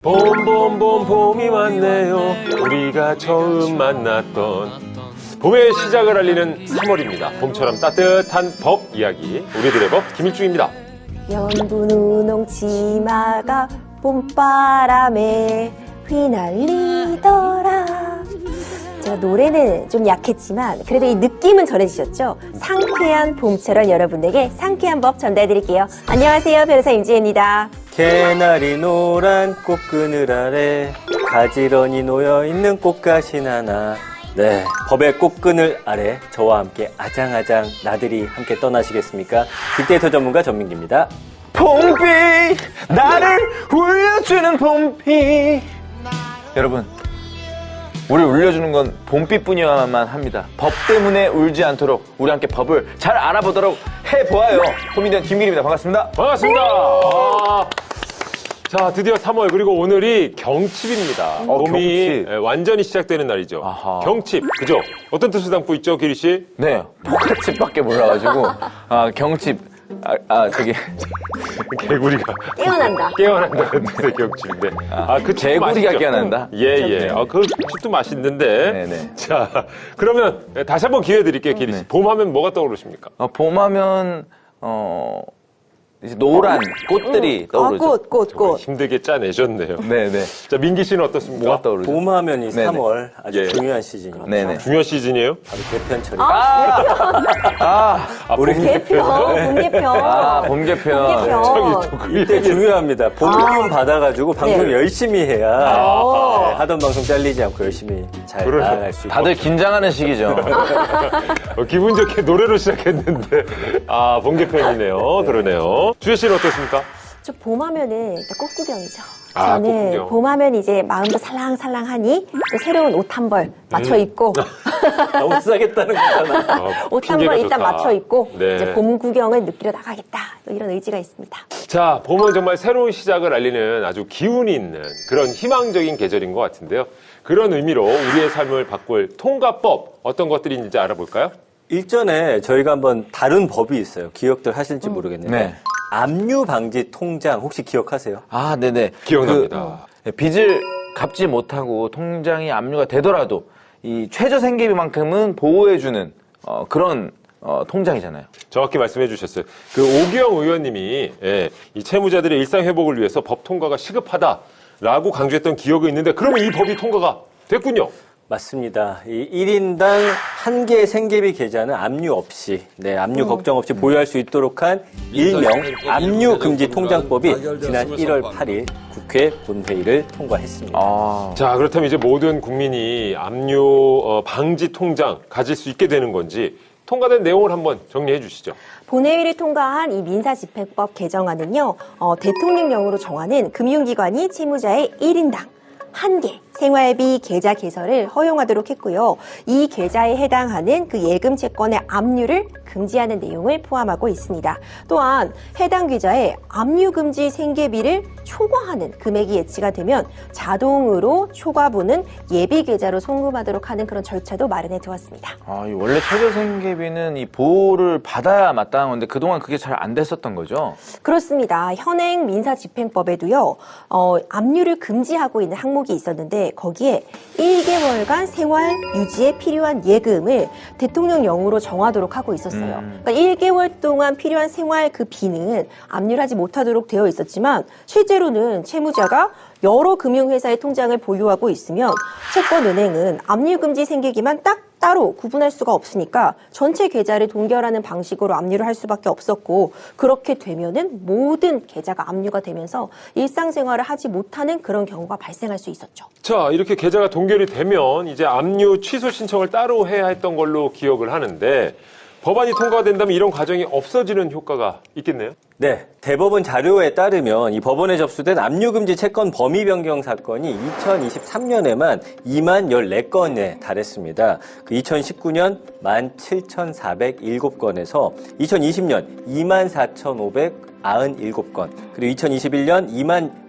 봄봄봄 봄이 왔네요. 우리가 처음 만났던 봄의 시작을 알리는 3월입니다. 봄처럼 따뜻한 법 이야기, 우리들의 법 김일중입니다. 연분 우농 치마가 봄바람에 휘날리더라. 제가 노래는 좀 약했지만 그래도 이 느낌은 전해지셨죠? 상쾌한 봄처럼 여러분에게 상쾌한 법 전달해드릴게요. 안녕하세요, 변호사 임지혜입니다. 개나리 노란 꽃그늘 아래 가지런히 놓여있는 꽃가신 하나. 네, 법의 꽃그늘 아래 저와 함께 아장아장 나들이 함께 떠나시겠습니까? 빅데이터 전문가 전민기입니다. 봄비 나를 울려주는 봄비. 여러분, 우리 울려주는 건 봄비뿐이어야만 합니다. 법 때문에 울지 않도록 우리 함께 법을 잘 알아보도록 해보아요. 봄이된 김길입니다. 반갑습니다. 반갑습니다. 자, 드디어 3월, 그리고 오늘이 경칩입니다. 봄이 경칩. 완전히 시작되는 날이죠. 아하. 경칩, 그죠? 어떤 뜻을 담고 있죠, 기리 씨? 네, 똑같이밖에 몰라가지고 경칩. 저기 개구리가 깨어난다. 깨어난다는 뜻의 경칩인데. 그 칩도 개구리가 맛있죠? 깨어난다. 예. 그 칩도 맛있는데. 네네. 자, 그러면 다시 한번 기회 드릴게요, 기리 씨. 봄 하면 뭐가 떠오르십니까? 봄하면 이제 노란 꽃들이 떠오르죠. 꽃. 힘들게 짜내셨네요. 네네. 자, 민기 씨는 어떻습니까? 뭐가 떠오르죠? 봄하면 이 네네. 3월 아주 예. 중요한 시즌입니다. 네네. 중요한 시즌이에요? 바로 개편철이. 우리 개편, 봄개편. 봄개편. 봄개편. 이때 중요합니다. 봄금 받아가지고 방송 네. 열심히 해야 네, 하던 방송 잘리지 않고 열심히 잘 그래요. 나아갈 수 있고. 다들 긴장하는 시기죠. 기분 좋게 노래로 시작했는데 봄개편이네요. 그러네요. 주혜 씨는 어떻습니까? 저 봄하면은 일단 꽃구경이죠. 아, 저는 꽃구경. 봄하면 이제 마음도 살랑살랑하니 또 새로운 옷 한 벌 맞춰 입고 너무 싸겠다는 거잖아. 옷 한 핑계가 벌 일단 좋다. 맞춰 입고 네. 이제 봄 구경을 느끼러 나가겠다. 또 이런 의지가 있습니다. 자, 봄은 정말 새로운 시작을 알리는 아주 기운이 있는 그런 희망적인 계절인 것 같은데요. 그런 의미로 우리의 삶을 바꿀 통과법, 어떤 것들이 있는지 알아볼까요? 일전에 저희가 한번 다룬 법이 있어요. 기억들 하실지 모르겠는데. 네. 압류 방지 통장 혹시 기억하세요? 네네. 기억납니다. 빚을 갚지 못하고 통장이 압류가 되더라도 이 최저 생계비만큼은 보호해주는 그런 통장이잖아요. 정확히 말씀해 주셨어요. 그 오기영 의원님이 이 채무자들의 일상 회복을 위해서 법 통과가 시급하다라고 강조했던 기억이 있는데 그러면 이 법이 통과가 됐군요. 맞습니다. 이 1인당 한 개의 생계비 계좌는 압류 없이, 압류 걱정 없이 보유할 수 있도록 한 일명 압류 금지 통장법이 지난 1월 8일 국회 본회의를 통과했습니다. 자, 그렇다면 이제 모든 국민이 압류 방지 통장 가질 수 있게 되는 건지 통과된 내용을 한번 정리해 주시죠. 본회의를 통과한 이 민사집행법 개정안은요, 대통령령으로 정하는 금융기관이 채무자의 1인당 한 개 생활비 계좌 개설을 허용하도록 했고요. 이 계좌에 해당하는 그 예금 채권의 압류를 금지하는 내용을 포함하고 있습니다. 또한 해당 계좌에 압류 금지 생계비를 초과하는 금액이 예치가 되면 자동으로 초과분은 예비 계좌로 송금하도록 하는 그런 절차도 마련해 두었습니다. 이 원래 최저 생계비는 이 보호를 받아야 마땅한 건데 그동안 그게 잘 안 됐었던 거죠? 그렇습니다. 현행 민사집행법에도요, 압류를 금지하고 있는 항목이 있었는데 거기에 1개월간 생활 유지에 필요한 예금을 대통령령으로 정하도록 하고 있었어요. 그러니까 1개월 동안 필요한 생활 그 비는 압류를 하지 못하도록 되어 있었지만 실제로는 채무자가 여러 금융회사의 통장을 보유하고 있으면 채권은행은 압류금지 생계기만 딱 따로 구분할 수가 없으니까 전체 계좌를 동결하는 방식으로 압류를 할 수밖에 없었고, 그렇게 되면은 모든 계좌가 압류가 되면서 일상생활을 하지 못하는 그런 경우가 발생할 수 있었죠. 자, 이렇게 계좌가 동결이 되면 이제 압류 취소 신청을 따로 해야 했던 걸로 기억을 하는데 법안이 통과된다면 이런 과정이 없어지는 효과가 있겠네요. 네, 대법원 자료에 따르면 이 법원에 접수된 압류금지 채권 범위 변경 사건이 2023년에만 2만 14건에 달했습니다. 그 2019년 17,407건에서 2020년 24,597건, 그리고 2021년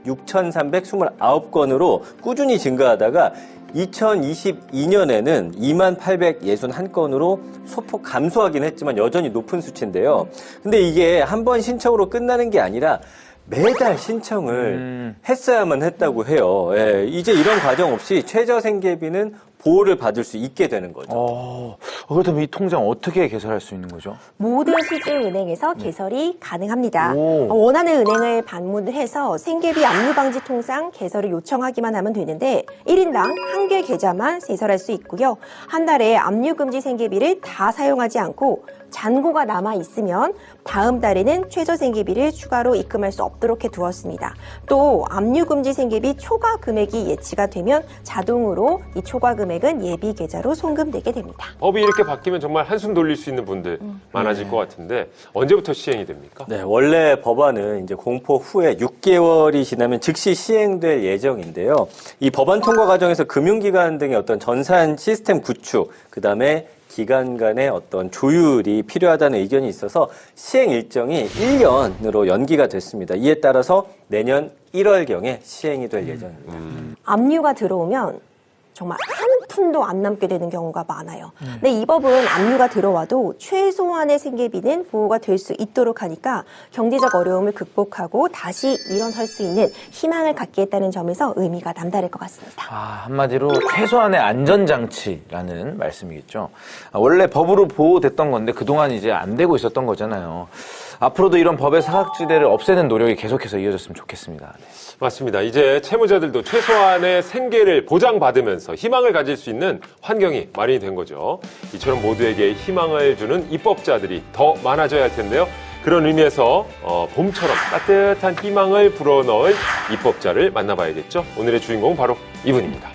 26,329건으로 꾸준히 증가하다가 2022년에는 2861건으로 소폭 감소하긴 했지만 여전히 높은 수치인데요. 근데 이게 한 번 신청으로 끝나는 게 아니라 매달 신청을 했어야만 했다고 해요. 예, 이제 이런 과정 없이 최저생계비는 보호를 받을 수 있게 되는 거죠. 그렇다면 이 통장 어떻게 개설할 수 있는 거죠? 모든 시중은행에서 개설이 가능합니다. 오. 원하는 은행을 방문을 해서 생계비 압류 방지 통장 개설을 요청하기만 하면 되는데 1인당 한 개 계좌만 개설할 수 있고요. 한 달에 압류 금지 생계비를 다 사용하지 않고 잔고가 남아 있으면 다음 달에는 최저 생계비를 추가로 입금할 수 없도록 해두었습니다. 또 압류 금지 생계비 초과 금액이 예치가 되면 자동으로 이 초과 금액은 예비 계좌로 송금되게 됩니다. 법이 이렇게 바뀌면 정말 한숨 돌릴 수 있는 분들 많아질 것 같은데 언제부터 시행이 됩니까? 네, 원래 법안은 이제 공포 후에 6개월이 지나면 즉시 시행될 예정인데요. 이 법안 통과 과정에서 금융기관 등의 어떤 전산 시스템 구축, 그다음에 기관 간의 어떤 조율이 필요하다는 의견이 있어서 시행 일정이 1년으로 연기가 됐습니다. 이에 따라서 내년 1월경에 시행이 될 예정입니다. 압류가 들어오면 정말 한 푼도 안 남게 되는 경우가 많아요. 근데 이 법은 압류가 들어와도 최소한의 생계비는 보호가 될 수 있도록 하니까 경제적 어려움을 극복하고 다시 일어설 수 있는 희망을 갖게 했다는 점에서 의미가 남다를 것 같습니다. 한마디로 최소한의 안전장치라는 말씀이겠죠. 원래 법으로 보호됐던 건데 그동안 이제 안 되고 있었던 거잖아요. 앞으로도 이런 법의 사각지대를 없애는 노력이 계속해서 이어졌으면 좋겠습니다. 네. 맞습니다. 이제 채무자들도 최소한의 생계를 보장받으면서 희망을 가질 수 있는 환경이 마련이 된 거죠. 이처럼 모두에게 희망을 주는 입법자들이 더 많아져야 할 텐데요. 그런 의미에서 봄처럼 따뜻한 희망을 불어넣을 입법자를 만나봐야겠죠. 오늘의 주인공은 바로 이분입니다.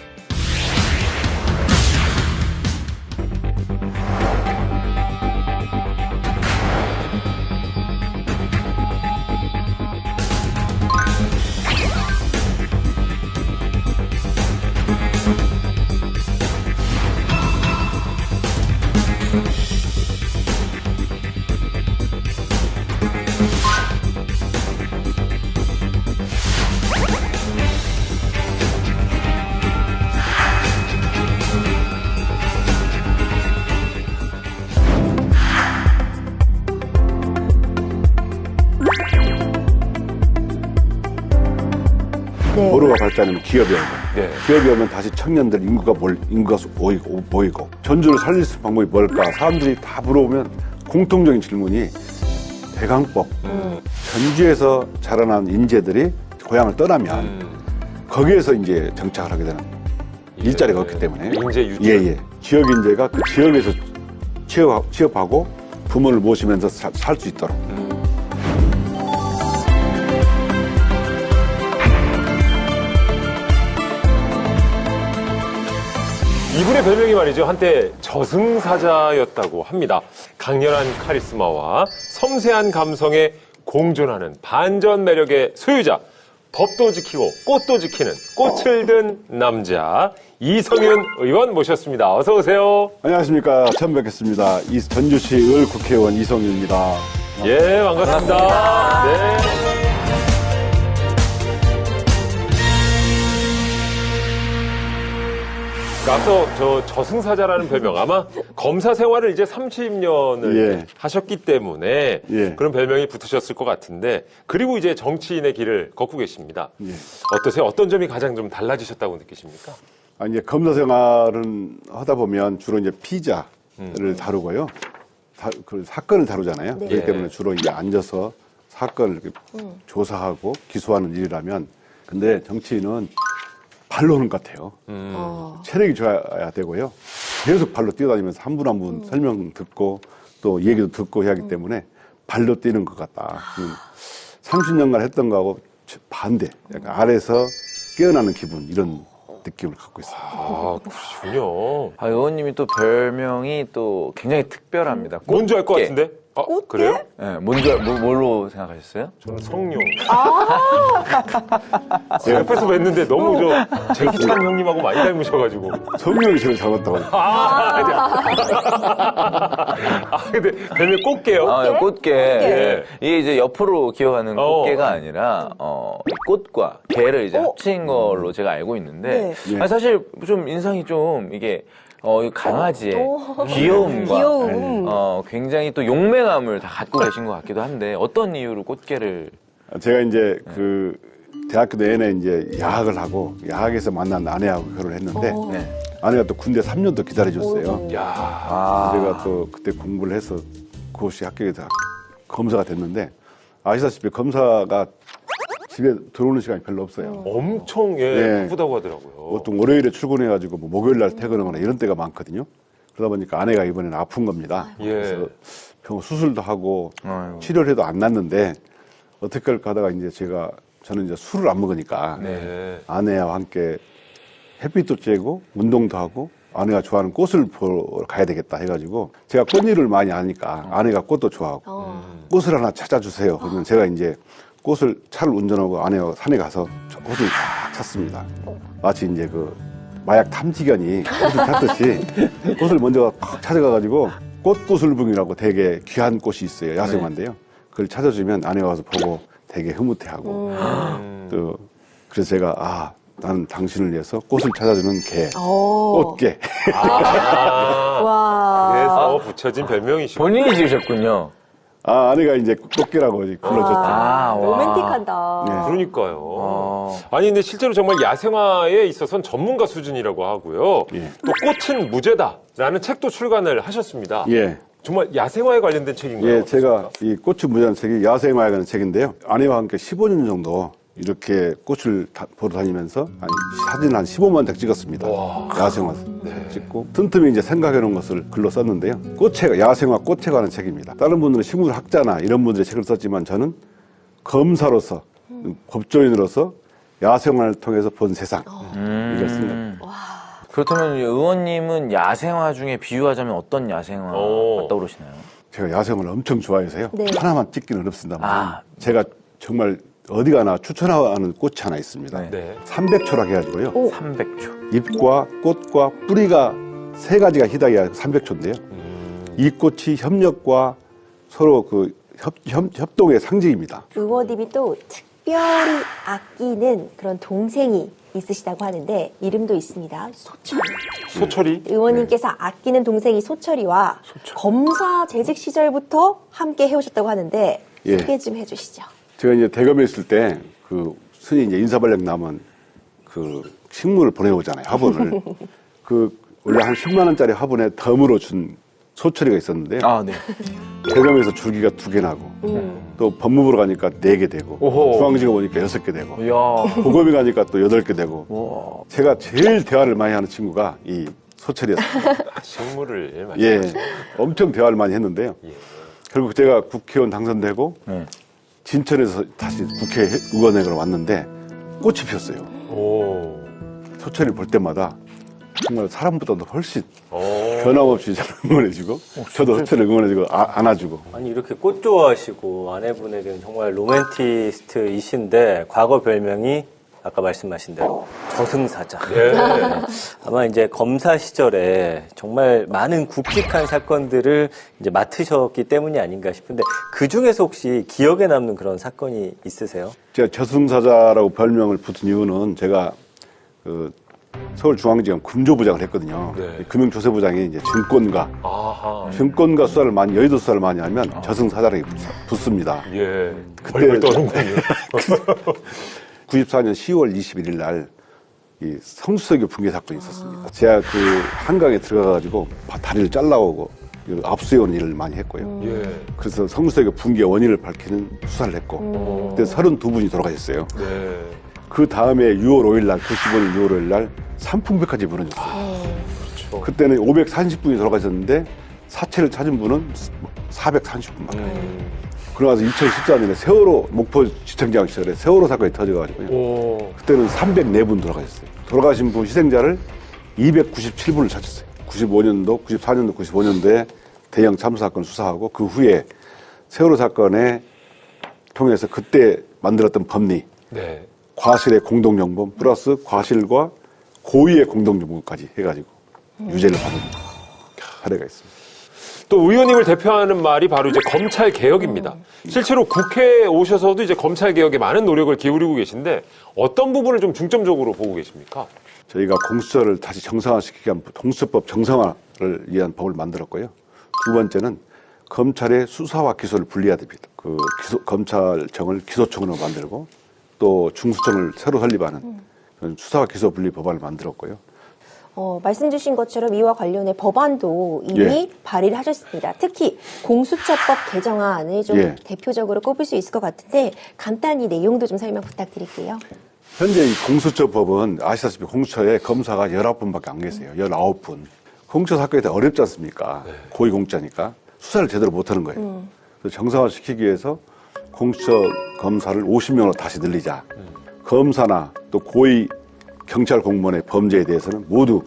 네. 도로가 발전하면 기업이 오고, 네. 기업이 오면 다시 청년들 인구가 보이고, 전주를 살릴 수 있는 방법이 뭘까? 사람들이 다 물어보면 공통적인 질문이 대강법. 전주에서 자라난 인재들이 고향을 떠나면 거기에서 이제 정착을 하게 되는 일자리가 없기 때문에. 인재 유출. 지역 인재가 그 지역에서 취업하고 부모를 모시면서 살 수 있도록. 이분의 별명이 말이죠. 한때 저승사자였다고 합니다. 강렬한 카리스마와 섬세한 감성에 공존하는 반전 매력의 소유자. 법도 지키고 꽃도 지키는 꽃을 든 남자 이성윤 의원 모셨습니다. 어서 오세요. 안녕하십니까. 처음 뵙겠습니다. 전주시 을 국회의원 이성윤입니다. 예, 반갑습니다. 네. 앞서 저승사자라는 별명 아마 검사 생활을 이제 30년을 예. 하셨기 때문에 예. 그런 별명이 붙으셨을 것 같은데 그리고 이제 정치인의 길을 걷고 계십니다. 예. 어떠세요? 어떤 점이 가장 좀 달라지셨다고 느끼십니까? 이제 검사 생활은 하다 보면 주로 이제 피의자를 다루고요. 그 사건을 다루잖아요. 네. 그렇기 예. 때문에 주로 이제 앉아서 사건을 이렇게 조사하고 기소하는 일이라면, 근데 정치인은 발로 오는 것 같아요. 체력이 좋아야 되고요. 계속 발로 뛰어다니면서 한 분 한 분 설명 듣고 또 얘기도 듣고 해야 하기 때문에 발로 뛰는 것 같다. 30년간 했던 거하고 반대. 약간 아래에서 깨어나는 기분, 이런 느낌을 갖고 있습니다. 아, 그러시군요. 의원님이 또 별명이 또 굉장히 특별합니다. 뭔지 알 것 꽃게. 같은데? 아, 꽃게? 그래요? 네, 뭘로 생각하셨어요? 저는 성룡. 제가 옆에서 뵀는데 너무 제기찬 형님하고 많이 닮으셔가지고. 성령이 제일 닮았다고. 근데 별명 꽃게요? 꽃게. 예. 이게 이제 옆으로 기어가는 어. 꽃게가 아니라, 꽃과 게를 이제 합친 걸로 제가 알고 있는데, 네. 사실 좀 인상이 좀 이게, 이 강아지의 귀여움과, 귀여움. 굉장히 또 용맹함을 다 갖고 계신 것 같기도 한데, 어떤 이유로 꽃게를 제가 이제 그 대학교 내내 이제 야학을 하고 야학에서 만난 아내하고 결혼을 했는데 네. 아내가 또 군대 3년 더 기다려줬어요. 야. 제가 또 그때 공부를 해서 그것이 합격해서 검사가 됐는데 아시다시피 검사가 집에 들어오는 시간이 별로 없어요. 엄청 예. 바쁘다고 하더라고요. 보통 월요일에 출근해가지고 뭐 목요일 날 퇴근하거나 이런 때가 많거든요. 그러다 보니까 아내가 이번에는 아픈 겁니다. 예. 그래서 병원 수술도 하고 아이고. 치료를 해도 안 낫는데 어떻게 할까 하다가 이제 저는 이제 술을 안 먹으니까 네. 아내와 함께 햇빛도 쬐고 운동도 하고 아내가 좋아하는 꽃을 보러 가야 되겠다 해가지고 제가 꽃일을 많이 아니까 아내가 꽃도 좋아하고 꽃을 하나 찾아주세요. 그러면 제가 이제 꽃을 차를 운전하고 아내와 산에 가서 꽃을 쫙 찾습니다. 마치 이제 그 마약 탐지견이 꽃을 찾듯이 꽃을 먼저 확 찾아가가지고 꽃구슬붕이라고 되게 귀한 꽃이 있어요. 야생화인데요. 그걸 찾아주면 아내가 와서 보고 되게 흐뭇해하고 또 그래서 제가 나는 당신을 위해서 꽃을 찾아주는 개, 꽃게. 와. 그래서 붙여진 별명이시고. 본인이 지으셨군요. 아내가 이제 꽃게라고 불러줬죠. 와. 로맨틱하다. 네. 그러니까요. 아니 근데 실제로 정말 야생화에 있어서는 전문가 수준이라고 하고요. 예. 또 꽃은 무죄다라는 책도 출간을 하셨습니다. 예. 정말 야생화에 관련된 책인가요? 예, 제가 이 꽃이 무지한 책이 야생화에 관한 책인데요. 아내와 함께 15년 정도 이렇게 꽃을 보러 다니면서 사진 한 15만 장 찍었습니다. 야생화 찍고 틈틈이 이제 생각해 놓은 것을 글로 썼는데요. 야생화 꽃에 관한 책입니다. 다른 분들은 식물학자나 이런 분들의 책을 썼지만 저는 검사로서 법조인으로서 야생화를 통해서 본 세상 이걸 쓴 겁니다. 그렇다면 의원님은 야생화 중에 비유하자면 어떤 야생화가 떠오르시나요? 제가 야생화를 엄청 좋아해서요. 네. 하나만 찍기는 어렵습니다만 아. 제가 정말 어디 가나 추천하는 꽃이 하나 있습니다. 네. 네. 삼백초라고 해가지고요. 300초. 잎과 꽃과 뿌리가 세 가지가 희달려 300초인데요. 이 꽃이 협력과 서로 그 협동의 상징입니다. 의원님이 또 특별히 아끼는 그런 동생이 있으시다고 하는데 이름도 있습니다. 소철이. 소철이? 의원님께서 아끼는 동생이 소철이와 검사 재직 시절부터 함께 해오셨다고 하는데 예. 소개 좀 해주시죠. 제가 이제 대검에 있을 때 그 순이 이제 인사발령 나면 그 식물을 보내오잖아요. 화분을. 원래 한 10만 원짜리 화분에 덤으로 준 소철이가 있었는데요. 아, 네. 대검에서 줄기가 2개 나고 또 법무부로 가니까 4개 되고 오호. 중앙지검 오니까 6개 되고 이야. 고검에 가니까 또 8개 되고 와. 제가 제일 대화를 많이 하는 친구가 이 소철이었습니다. 식물을 많이 예, 엄청 대화를 많이 했는데요. 예. 결국 제가 국회의원 당선되고 네. 진천에서 다시 국회의원회로 왔는데 꽃이 피었어요. 오. 소철이 볼 때마다 정말 사람보다도 훨씬 오. 변함없이 저를 응원해주고 저도 소철을 응원해주고 안아주고. 아니 이렇게 꽃 좋아하시고 아내분에게는 정말 로맨티스트이신데 과거 별명이 아까 말씀하신 대로 저승사자. 예. 아마 이제 검사 시절에 정말 많은 굵직한 사건들을 이제 맡으셨기 때문이 아닌가 싶은데 그 중에서 혹시 기억에 남는 그런 사건이 있으세요? 제가 저승사자라고 별명을 붙은 이유는 제가 그 서울중앙지검 금조부장을 했거든요. 네. 금융조세부장이 이제 증권가 수사를 많이 여의도 수사를 많이 하면 저승사자라고 붙습니다. 예. 그때- 벌벌 떠는군요. 94년 10월 21일 날 이 성수대교 붕괴 사건이 있었습니다. 제가 그 한강에 들어가가지고 다리를 잘라오고 압수해온 일을 많이 했고요. 예. 그래서 성수대교 붕괴 원인을 밝히는 수사를 했고 그때 32분이 돌아가셨어요. 네. 그 다음에 6월 5일 날 95년 6월 5일 날 산풍백화점이 무너졌어요. 그렇죠. 그때는 530분이 돌아가셨는데 사체를 찾은 분은 430분밖에. 그러고 나서 2014년에 세월호 목포지청장 시절에 세월호 사건이 터져가지고요. 오. 그때는 304분 돌아가셨어요. 돌아가신 분 희생자를 297분을 찾았어요. 95년도, 94년도, 95년도에 대형 참사 사건 수사하고 그 후에 세월호 사건에 통해서 그때 만들었던 법리, 네. 과실의 공동정범 플러스 과실과 고의의 공동정범까지 해가지고 유죄를 받은 사례가 있습니다. 또 의원님을 대표하는 말이 바로 이제 검찰 개혁입니다. 실제로 국회에 오셔서도 이제 검찰 개혁에 많은 노력을 기울이고 계신데 어떤 부분을 좀 중점적으로 보고 계십니까? 저희가 공수처를 다시 정상화시키기 위한 공수처법 정상화를 위한 법을 만들었고요. 두 번째는 검찰의 수사와 기소를 분리해야 됩니다. 그 검찰청을 기소청으로 만들고 또 중수청을 새로 설립하는 그런 수사와 기소 분리 법안을 만들었고요. 말씀 주신 것처럼 이와 관련해 법안도 이미 예. 발의를 하셨습니다. 특히 공수처법 개정안을 좀 예. 대표적으로 꼽을 수 있을 것 같은데 간단히 내용도 좀 설명 부탁드릴게요. 현재 이 공수처법은 아시다시피 공수처에 검사가 19분밖에 안 계세요. 19분. 공수처 사건이 다 어렵지 않습니까? 고위공직자니까 수사를 제대로 못하는 거예요. 그래서 정상화시키기 위해서 공수처 검사를 50명으로 다시 늘리자. 검사나 또 고위 경찰 공무원의 범죄에 대해서는 모두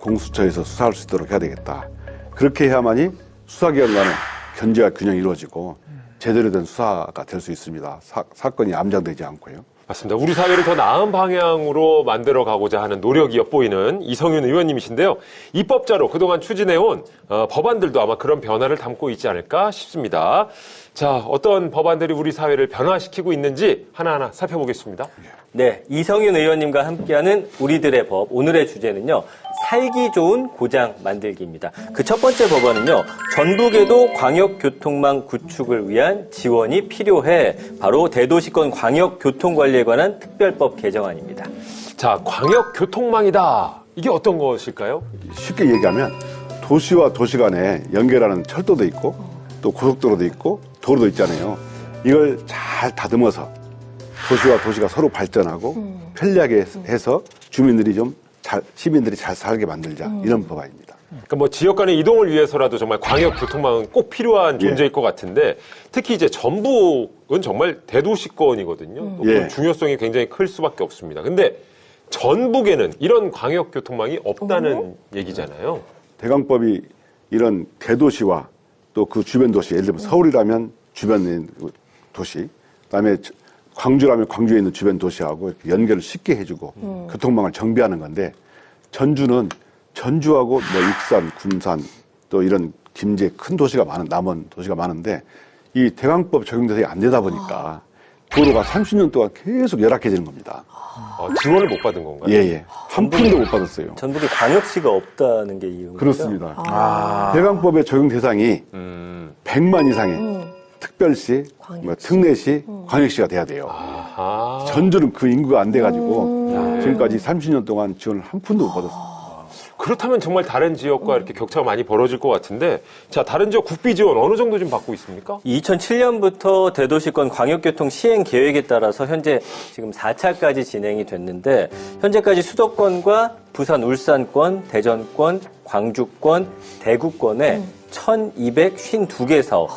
공수처에서 수사할 수 있도록 해야 되겠다. 그렇게 해야만이 수사기관 간의 견제와 균형이 이루어지고 제대로 된 수사가 될 수 있습니다. 사건이 암장되지 않고요. 맞습니다. 우리 사회를 더 나은 방향으로 만들어 가고자 하는 노력이 엿보이는 이성윤 의원님이신데요. 입법자로 그동안 추진해온 법안들도 아마 그런 변화를 담고 있지 않을까 싶습니다. 자, 어떤 법안들이 우리 사회를 변화시키고 있는지 하나하나 살펴보겠습니다. 네, 이성윤 의원님과 함께하는 우리들의 법. 오늘의 주제는요, 살기 좋은 고장 만들기입니다. 그 첫 번째 법안은요, 전북에도 광역교통망 구축을 위한 지원이 필요해. 바로 대도시권 광역교통관리에 관한 특별법 개정안입니다. 자, 광역교통망이다. 이게 어떤 것일까요? 쉽게 얘기하면 도시와 도시 간에 연결하는 철도도 있고 또 고속도로도 있고 도로도 있잖아요. 이걸 잘 다듬어서 도시와 도시가 서로 발전하고 편리하게 해서 시민들이 잘 살게 만들자. 이런 법안입니다. 그러니까 뭐 지역 간의 이동을 위해서라도 정말 광역교통망은 꼭 필요한 존재일 것 같은데 특히 이제 전북은 정말 대도시권이거든요. 또 그 중요성이 굉장히 클 수밖에 없습니다. 근데 전북에는 이런 광역교통망이 없다는 얘기잖아요. 대강법이 이런 대도시와 또 그 주변 도시, 예를 들면 서울이라면 주변에 도시, 그다음에 광주라면 광주에 있는 주변 도시하고 이렇게 연결을 쉽게 해주고 교통망을 정비하는 건데 전주는 전주하고 뭐 익산, 군산 또 이런 김제 큰 도시가 남은 도시가 많은데 이 대강법 적용돼서 안 되다 보니까 도로가 30년 동안 계속 열악해지는 겁니다. 지원을 못 받은 건가요? 예. 한 푼도 못 받았어요. 전북에 광역시가 없다는 게 이유인가요? 그렇습니다. 대강법의 적용 대상이 100만 이상의 특별시, 뭐 특례시, 광역시가 돼야 돼요. 아하. 전주는 그 인구가 안 돼가지고 지금까지 30년 동안 지원을 한 푼도 못 받았습니다. 그렇다면 정말 다른 지역과 이렇게 격차가 많이 벌어질 것 같은데 자, 다른 지역 국비 지원 어느 정도 좀 받고 있습니까? 2007년부터 대도시권 광역교통 시행 계획에 따라서 현재 지금 4차까지 진행이 됐는데 현재까지 수도권과 부산, 울산권, 대전권, 광주권, 대구권에 1,252개 사업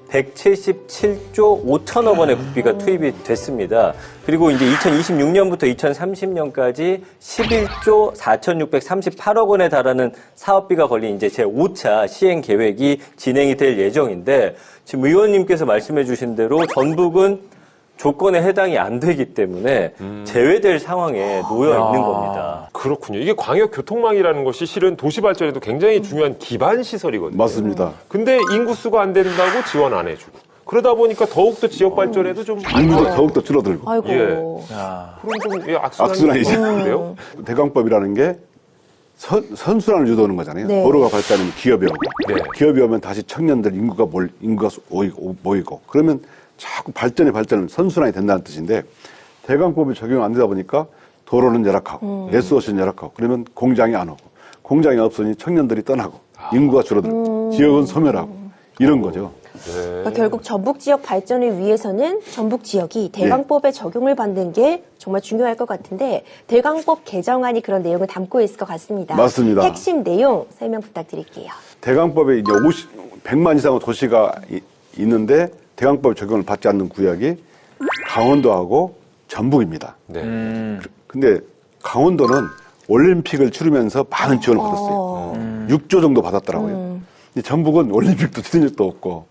177조 5천억 원의 국비가 투입이 됐습니다. 그리고 이제 2026년부터 2030년까지 11조 4,638억 원에 달하는 사업비가 걸린 이제 제5차 시행 계획이 진행이 될 예정인데 지금 의원님께서 말씀해 주신 대로 전북은 조건에 해당이 안 되기 때문에 제외될 상황에 놓여 있는 겁니다. 그렇군요. 이게 광역교통망이라는 것이 실은 도시 발전에도 굉장히 중요한 기반 시설이거든요. 맞습니다. 근데 인구수가 안 된다고 지원 안 해주고 그러다 보니까 더욱더 지역 발전에도 좀 인구도 더욱더 줄어들고. 아이고. 예. 그런 좀 악순환이죠. 악순환인데요. 대강법이라는 게 선순환을 유도하는 거잖아요. 네. 도로가 발전하면 기업이 오고, 네. 기업이 오면 다시 청년들 인구가 모이고, 그러면 자꾸 발전을 선순환이 된다는 뜻인데 대강법이 적용 안 되다 보니까 도로는 열악하고 레스워시는 열악하고 그러면 공장이 안 오고 공장이 없으니 청년들이 떠나고 인구가 줄어들고 지역은 소멸하고 이런 거죠. 그러니까 결국 전북 지역 발전을 위해서는 전북 지역이 대강법에 적용을 받는 게 정말 중요할 것 같은데 대강법 개정안이 그런 내용을 담고 있을 것 같습니다. 맞습니다. 핵심 내용 설명 부탁드릴게요. 대강법에 이제 100만 이상의 도시가 있는데 대강법 적용을 받지 않는 구역이 강원도하고 전북입니다. 네. 근데 강원도는 올림픽을 치르면서 많은 지원을 받았어요. 6조 정도 받았더라고요. 근데 전북은 올림픽도 치른 적도 없고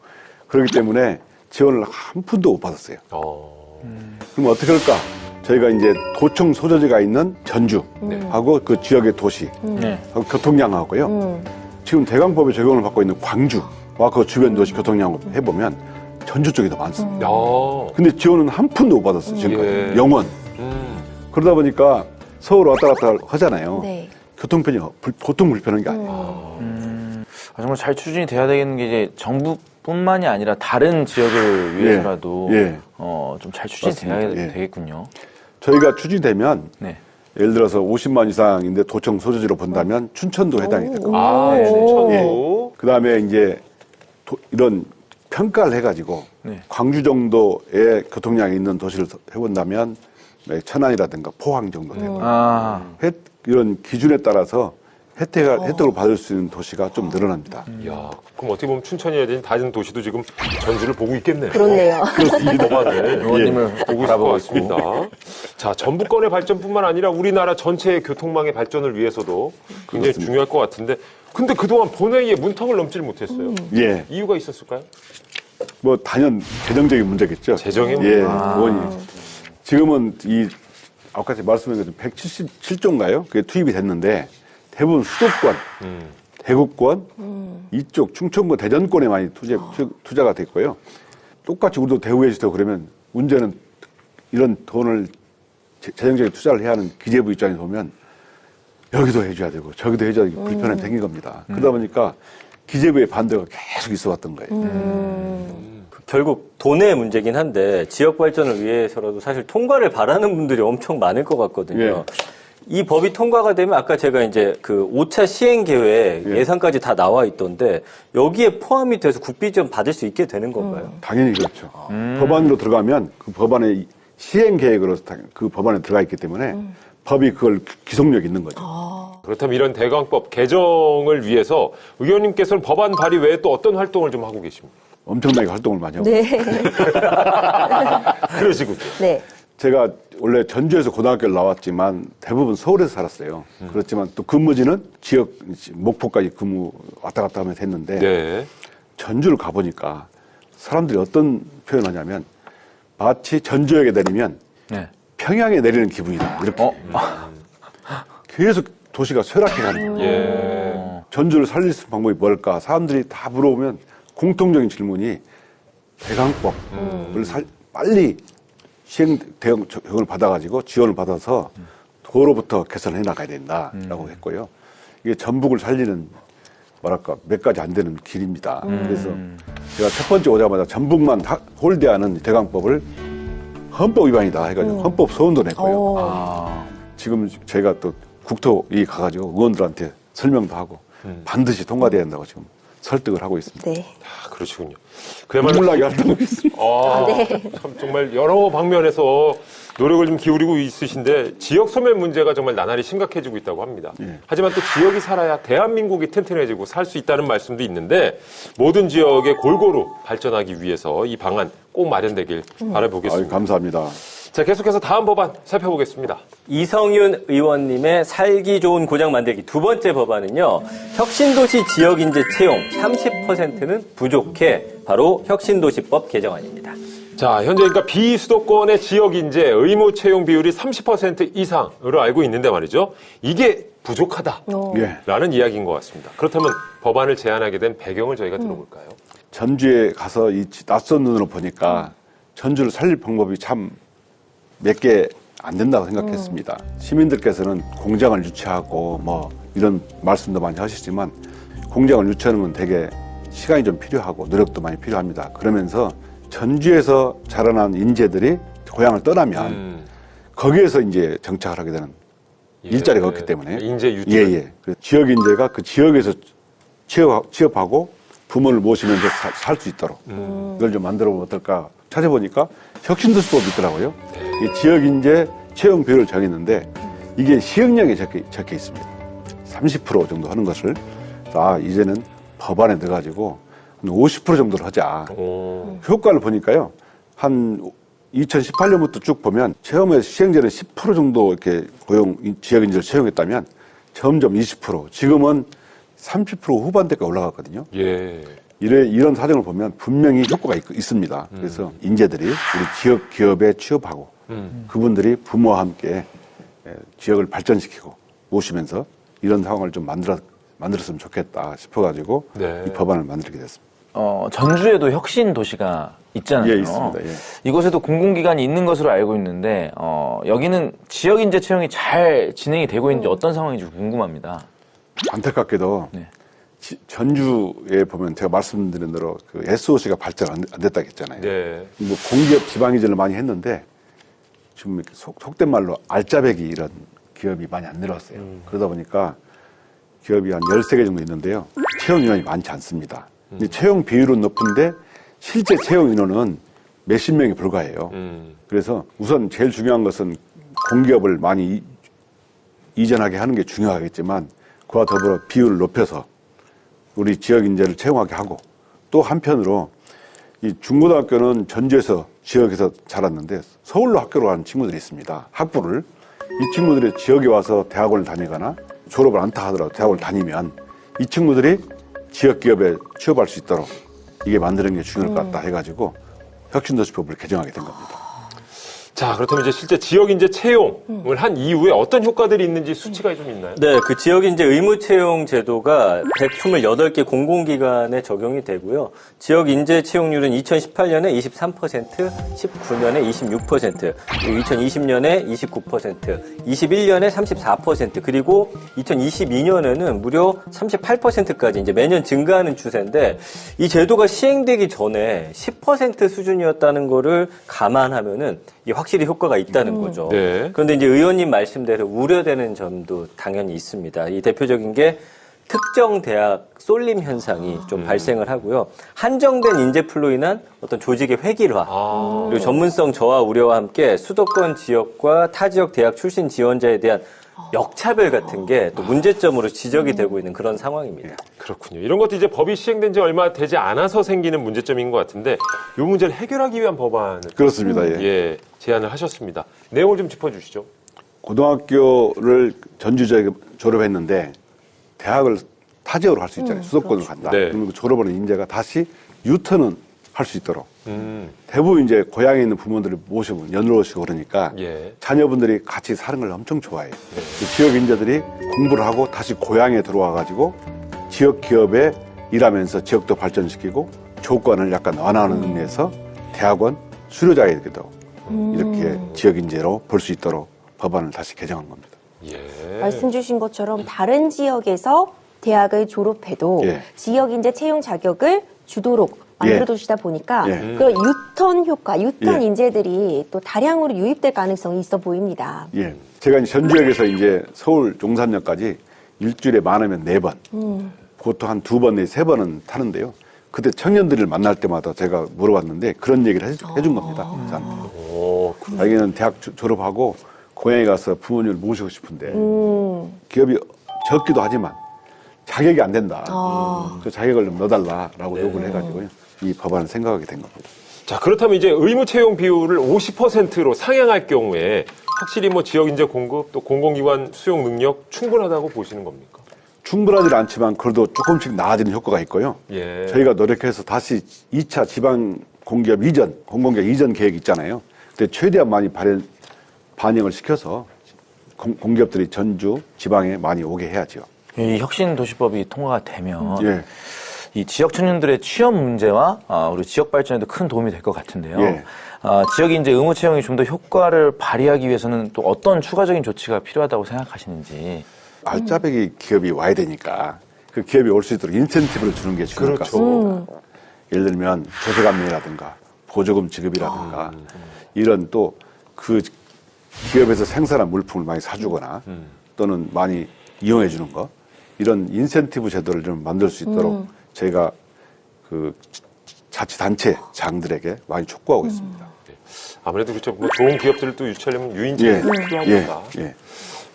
그렇기 때문에 지원을 한 푼도 못 받았어요. 그럼 어떻게 할까? 저희가 이제 도청 소재지가 있는 전주하고 그 지역의 도시, 하고 교통량하고요. 지금 대강법에 적용을 받고 있는 광주와 그 주변 도시 교통량을 해보면 전주 쪽이 더 많습니다. 근데 지원은 한 푼도 못 받았어요, 지금까지. 예. 영원. 그러다 보니까 서울 왔다 갔다 하잖아요. 네. 교통편이 보통 불편한 게 아니에요. 정말 잘 추진이 돼야 되는 게 이제 전북 뿐만이 아니라 다른 지역을 위해서라도 예. 좀 잘 추진돼야 맞습니다. 예. 되겠군요. 저희가 추진되면 네. 예를 들어서 50만 이상인데 도청 소재지로 본다면 춘천도 해당이 될 겁니다. 아, 춘천도. 그다음에 이제 이런 평가를 해가지고 네. 광주 정도의 교통량이 있는 도시를 해본다면 천안이라든가 포항 정도 되고 이런 기준에 따라서 혜택을 받을 수 있는 도시가 좀 늘어납니다. 야, 그럼 어떻게 보면 춘천이라든지 다른 도시도 지금 전주를 보고 있겠네요. 그렇네요. 그렇습니다. 법안을 의원님을 보고 있을 것 같습니다. 자, 전북권의 발전뿐만 아니라 우리나라 전체의 교통망의 발전을 위해서도 굉장히 그렇습니다. 중요할 것 같은데, 근데 그동안 본회의에 문턱을 넘지를 못했어요. 예, 이유가 있었을까요? 뭐 단연 재정적인 문제겠죠. 재정의 예, 문제. 원이 지금은 아까 말씀드린 것처럼 177조인가요? 그게 투입이 됐는데 대부분 수도권, 대구권, 이쪽 충청권, 대전권에 많이 투자가 됐고요. 똑같이 우리도 대구에 있을 때 그러면 문제는 이런 돈을 재정적인 투자를 해야 하는 기재부 입장에서 보면 여기도 해줘야 되고 저기도 해줘야 되고 불편함이 생긴 겁니다. 그러다 보니까 기재부의 반대가 계속 있어 왔던 거예요. 결국 돈의 문제긴 한데 지역 발전을 위해서라도 사실 통과를 바라는 분들이 엄청 많을 것 같거든요. 예. 이 법이 통과가 되면 아까 제가 이제 그 5차 시행 계획 예. 예산까지 다 나와 있던데 여기에 포함이 돼서 국비 지원 받을 수 있게 되는 건가요? 당연히 그렇죠. 법안으로 들어가면 그 법안의 시행 계획으로 그 법안에 들어가 있기 때문에 법이 그걸 기속력 있는 거죠. 그렇다면 이런 대강법 개정을 위해서 의원님께서는 법안 발의 외에 또 어떤 활동을 좀 하고 계십니까? 엄청나게 활동을 많이 하고. 네. 그러시군요. 네. 제가 원래 전주에서 고등학교를 나왔지만 대부분 서울에서 살았어요. 그렇지만 또 근무지는 지역 목포까지 왔다 갔다 하면서 했는데 네. 전주를 가보니까 사람들이 어떤 표현을 하냐면 마치 전주역에 내리면 네. 평양에 내리는 기분이다. 이렇게. 계속 도시가 쇠락해 가는 거예요. 예. 전주를 살릴 수 있는 방법이 뭘까? 사람들이 다 물어보면 공통적인 질문이 대강법을 빨리 대응을 받아가지고 지원을 받아서 도로부터 개선해 나가야 된다라고 했고요. 이게 전북을 살리는 몇 가지 안 되는 길입니다. 그래서 제가 첫 번째 오자마자 전북만 홀대하는 대강법을 헌법 위반이다 해가지고 헌법 소원도 냈고요. 지금 제가 또 국토위 가가지고 의원들한테 설명도 하고 반드시 통과돼야 한다고 지금 설득을 하고 있습니다. 네. 아, 그러시군요. 그야말로 눈물 나게 활동하고 있습니다. 네. 참 정말 여러 방면에서 노력을 좀 기울이고 있으신데 지역 소멸 문제가 정말 나날이 심각해지고 있다고 합니다. 예. 하지만 또 지역이 살아야 대한민국이 튼튼해지고 살 수 있다는 말씀도 있는데 모든 지역에 골고루 발전하기 위해서 이 방안 꼭 마련되길 바라보겠습니다. 감사합니다. 자, 계속해서 다음 법안 살펴보겠습니다. 이성윤 의원님의 살기 좋은 고장 만들기 두 번째 법안은요. 혁신도시 지역인재 채용 30%는 부족해 바로 혁신도시법 개정안입니다. 자, 현재 그러니까 비수도권의 지역 인재 의무 채용 비율이 30% 이상으로 알고 있는데 말이죠. 이게 부족하다라는 예. 이야기인 것 같습니다. 그렇다면 법안을 제안하게 된 배경을 저희가 들어볼까요? 전주에 가서 이 낯선 눈으로 보니까 전주를 살릴 방법이 참 몇 개 안 된다고 생각했습니다. 시민들께서는 공장을 유치하고 뭐 이런 말씀도 많이 하시지만 공장을 유치하는 건 되게 시간이 좀 필요하고 노력도 많이 필요합니다. 그러면서 전주에서 자라난 인재들이 고향을 떠나면 거기에서 이제 정착을 하게 되는 일자리가 없기 때문에 인재 유출. 예. 그래서 지역 인재가 그 지역에서 취업하고 부모를 모시면서 살 수 있도록 이걸 좀 만들어 보면 어떨까 찾아보니까 혁신도시법이 있더라고요. 이 지역 인재 채용 비율을 정했는데 이게 시행령에 적혀 있습니다. 30% 정도 하는 것을 이제는 법안에 넣어가지고 한 50% 정도를 하자. 효과를 보니까요. 한 2018년부터 쭉 보면 처음에 시행제는 10% 정도 이렇게 지역 인재를 채용했다면 점점 20%, 지금은 30% 후반대까지 올라갔거든요. 예. 이런 사정을 보면 분명히 효과가 있습니다. 그래서 인재들이 우리 지역 기업에 취업하고 그분들이 부모와 함께 지역을 발전시키고 모시면서 이런 상황을 좀 만들었으면 좋겠다 싶어가지고 네. 이 법안을 만들게 됐습니다. 전주에도 혁신 도시가 있잖아요. 예, 있습니다. 예. 이곳에도 공공기관이 있는 것으로 알고 있는데 여기는 지역 인재 채용이 잘 진행이 되고 있는지 어떤 상황인지 궁금합니다. 안타깝게도 네. 전주에 보면 제가 말씀드린 대로 그 SOC가 발전 안 됐다고 했잖아요. 네. 뭐 공기업 지방 이전을 많이 했는데 지금 이렇게 속된 말로 알짜배기 이런 기업이 많이 안 늘었어요. 그러다 보니까 기업이 한 13개 정도 있는데요. 채용 인원이 많지 않습니다. 근데 채용 비율은 높은데 실제 채용 인원은 몇십 명이 불과해요. 그래서 우선 제일 중요한 것은 공기업을 많이 이전하게 하는 게 중요하겠지만 그와 더불어 비율을 높여서 우리 지역 인재를 채용하게 하고 또 한편으로 이 중고등학교는 전주에서 지역에서 자랐는데 서울로 학교로 가는 친구들이 있습니다. 학부를. 이 친구들이 지역에 와서 대학원을 다니거나 졸업을 안타 하더라도 대학원을 다니면 이 친구들이 지역 기업에 취업할 수 있도록 이게 만드는 게 중요할 것 같다 해가지고 혁신도시법을 개정하게 된 겁니다. 자, 그렇다면 이제 실제 지역 인재 채용을 한 이후에 어떤 효과들이 있는지 수치가 좀 있나요? 네, 그 지역 인재 의무 채용 제도가 128개 공공기관에 적용이 되고요. 지역 인재 채용률은 2018년에 23%, 19년에 26%, 그리고 2020년에 29%, 21년에 34%, 그리고 2022년에는 무려 38%까지 이제 매년 증가하는 추세인데 이 제도가 시행되기 전에 10% 수준이었다는 거를 감안하면은 확실히 효과가 있다는 거죠. 네. 그런데 이제 의원님 말씀대로 우려되는 점도 당연히 있습니다. 이 대표적인 게 특정 대학 쏠림 현상이 좀 발생을 하고요. 한정된 인재풀로 인한 어떤 조직의 획일화, 그리고 전문성 저하 우려와 함께 수도권 지역과 타 지역 대학 출신 지원자에 대한 역차별 같은 게 또 문제점으로 지적이 되고 있는 그런 상황입니다. 그렇군요. 이런 것도 이제 법이 시행된 지 얼마 되지 않아서 생기는 문제점인 것 같은데 이 문제를 해결하기 위한 법안을 그렇습니다. 예. 제안을 하셨습니다. 내용을 좀 짚어주시죠. 고등학교를 전주 지역에 졸업했는데 대학을 타 지역으로 갈 수 있잖아요. 수도권으로 간다. 네. 그러면 그 졸업하는 인재가 다시 유턴은 할 수 있도록. 대부분 이제 고향에 있는 부모들을 모시고 연로오시고 그러니까 예. 자녀분들이 같이 사는 걸 엄청 좋아해요. 그 지역 인재들이 공부를 하고 다시 고향에 들어와 가지고 지역 기업에 일하면서 지역도 발전시키고 조건을 약간 완화하는 의미에서 대학원 수료자에게도 이렇게 지역 인재로 볼 수 있도록 법안을 다시 개정한 겁니다. 예. 말씀 주신 것처럼 다른 지역에서 대학을 졸업해도 예. 지역 인재 채용 자격을 주도록 만들어 두시다 보니까 예. 그 유턴 효과, 유턴 예. 인재들이 또 다량으로 유입될 가능성이 있어 보입니다. 예. 제가 이제 전주역에서 이제 서울 용산역까지 일주일에 많으면 4번, 보통 한 2번 내지 3번은 타는데요. 그때 청년들을 만날 때마다 제가 물어봤는데 그런 얘기를 해준 겁니다. 저한테. 자기는 대학 졸업하고 고향에 가서 부모님을 모시고 싶은데 기업이 적기도 하지만 자격이 안 된다. 그 자격을 좀 넣어달라라고 요구를 해가지고요. 이 법안을 생각하게 된 겁니다. 자, 그렇다면 이제 의무 채용 비율을 50%로 상향할 경우에 확실히 뭐 지역 인재 공급 또 공공기관 수용 능력 충분하다고 보시는 겁니까? 충분하지 않지만 그래도 조금씩 나아지는 효과가 있고요. 예. 저희가 노력해서 다시 2차 지방 공기업 이전, 공공기업 이전 계획 있잖아요. 근데 최대한 많이 반영을 시켜서 공기업들이 전주, 지방에 많이 오게 해야죠. 이 혁신도시법이 통과가 되면 예. 이 지역 청년들의 취업 문제와 우리 지역 발전에도 큰 도움이 될 것 같은데요. 예. 지역 인재 의무 채용이 좀 더 효과를 발휘하기 위해서는 또 어떤 추가적인 조치가 필요하다고 생각하시는지. 알짜배기 기업이 와야 되니까 그 기업이 올 수 있도록 인센티브를 주는 게 중요할 것 같습니다. 예를 들면 조세감면이라든가 보조금 지급이라든가 이런 또 그 기업에서 생산한 물품을 많이 사주거나 또는 많이 이용해 주는 거 이런 인센티브 제도를 좀 만들 수 있도록 저희가 그 자치단체장들에게 많이 촉구하고 있습니다. 아무래도 그렇죠. 뭐 좋은 기업들을 또 유치하려면 유인책이 필요합니다. 예.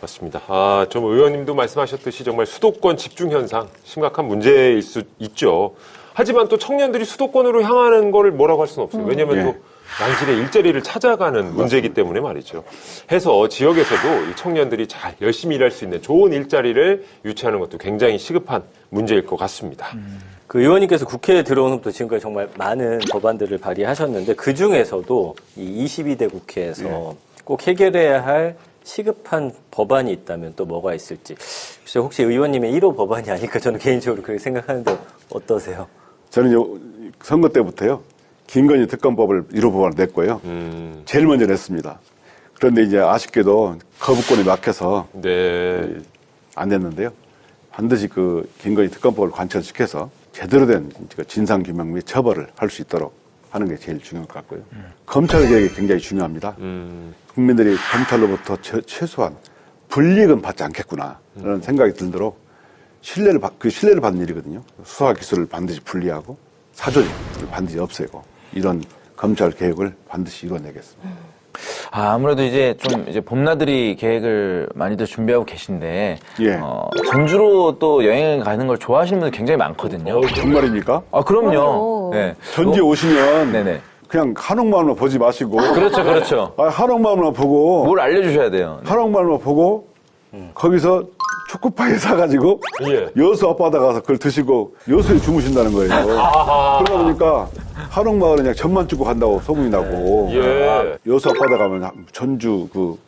맞습니다. 좀 의원님도 말씀하셨듯이 정말 수도권 집중 현상 심각한 문제일 수 있죠. 하지만 또 청년들이 수도권으로 향하는 걸 뭐라고 할 수는 없어요. 왜냐하면 또 양질의 일자리를 찾아가는 문제이기 때문에 말이죠. 해서 지역에서도 이 청년들이 잘 열심히 일할 수 있는 좋은 일자리를 유치하는 것도 굉장히 시급한 문제일 것 같습니다. 그 의원님께서 국회에 들어온 후부터 지금까지 정말 많은 법안들을 발의하셨는데 그 중에서도 이 22대 국회에서 꼭 해결해야 할 시급한 법안이 있다면 또 뭐가 있을지. 글쎄요, 혹시 의원님의 1호 법안이 아닐까 저는 개인적으로 그렇게 생각하는데 어떠세요? 저는 선거 때부터요. 김건희 특검법을 1호 법안을 냈고요. 제일 먼저 냈습니다. 그런데 이제 아쉽게도 거부권이 막혀서 네. 안 됐는데요. 반드시 그 김건희 특검법을 관철시켜서 제대로 된 진상규명 및 처벌을 할 수 있도록 하는 게 제일 중요할 것 같고요. 검찰 개혁이 굉장히 중요합니다. 국민들이 검찰로부터 최소한 불이익은 받지 않겠구나라는 생각이 들도록 신뢰를 받는 일이거든요. 수사 기술을 반드시 분리하고 사조직을 반드시 없애고 이런 검찰 개혁을 반드시 이뤄내겠습니다. 아무래도 이제 좀 이제 봄나들이 계획을 많이들 준비하고 계신데 예. 전주로 또 여행 가는 걸 좋아하시는 분들 굉장히 많거든요. 정말입니까? 아 그럼요. 네. 전주에 오시면 네네. 그냥 한옥마을만 보지 마시고 그렇죠, 그렇죠. 한옥마을만 보고 뭘 알려주셔야 돼요. 한옥마을만 보고 거기서 초코파이 사가지고 예. 여수 앞바다 가서 그걸 드시고 여수에 주무신다는 거예요. 그러다 보니까 한옥마을은 그냥 전만 찍고 간다고 소문이 나고 예. 여수 앞바다 가면 전주 그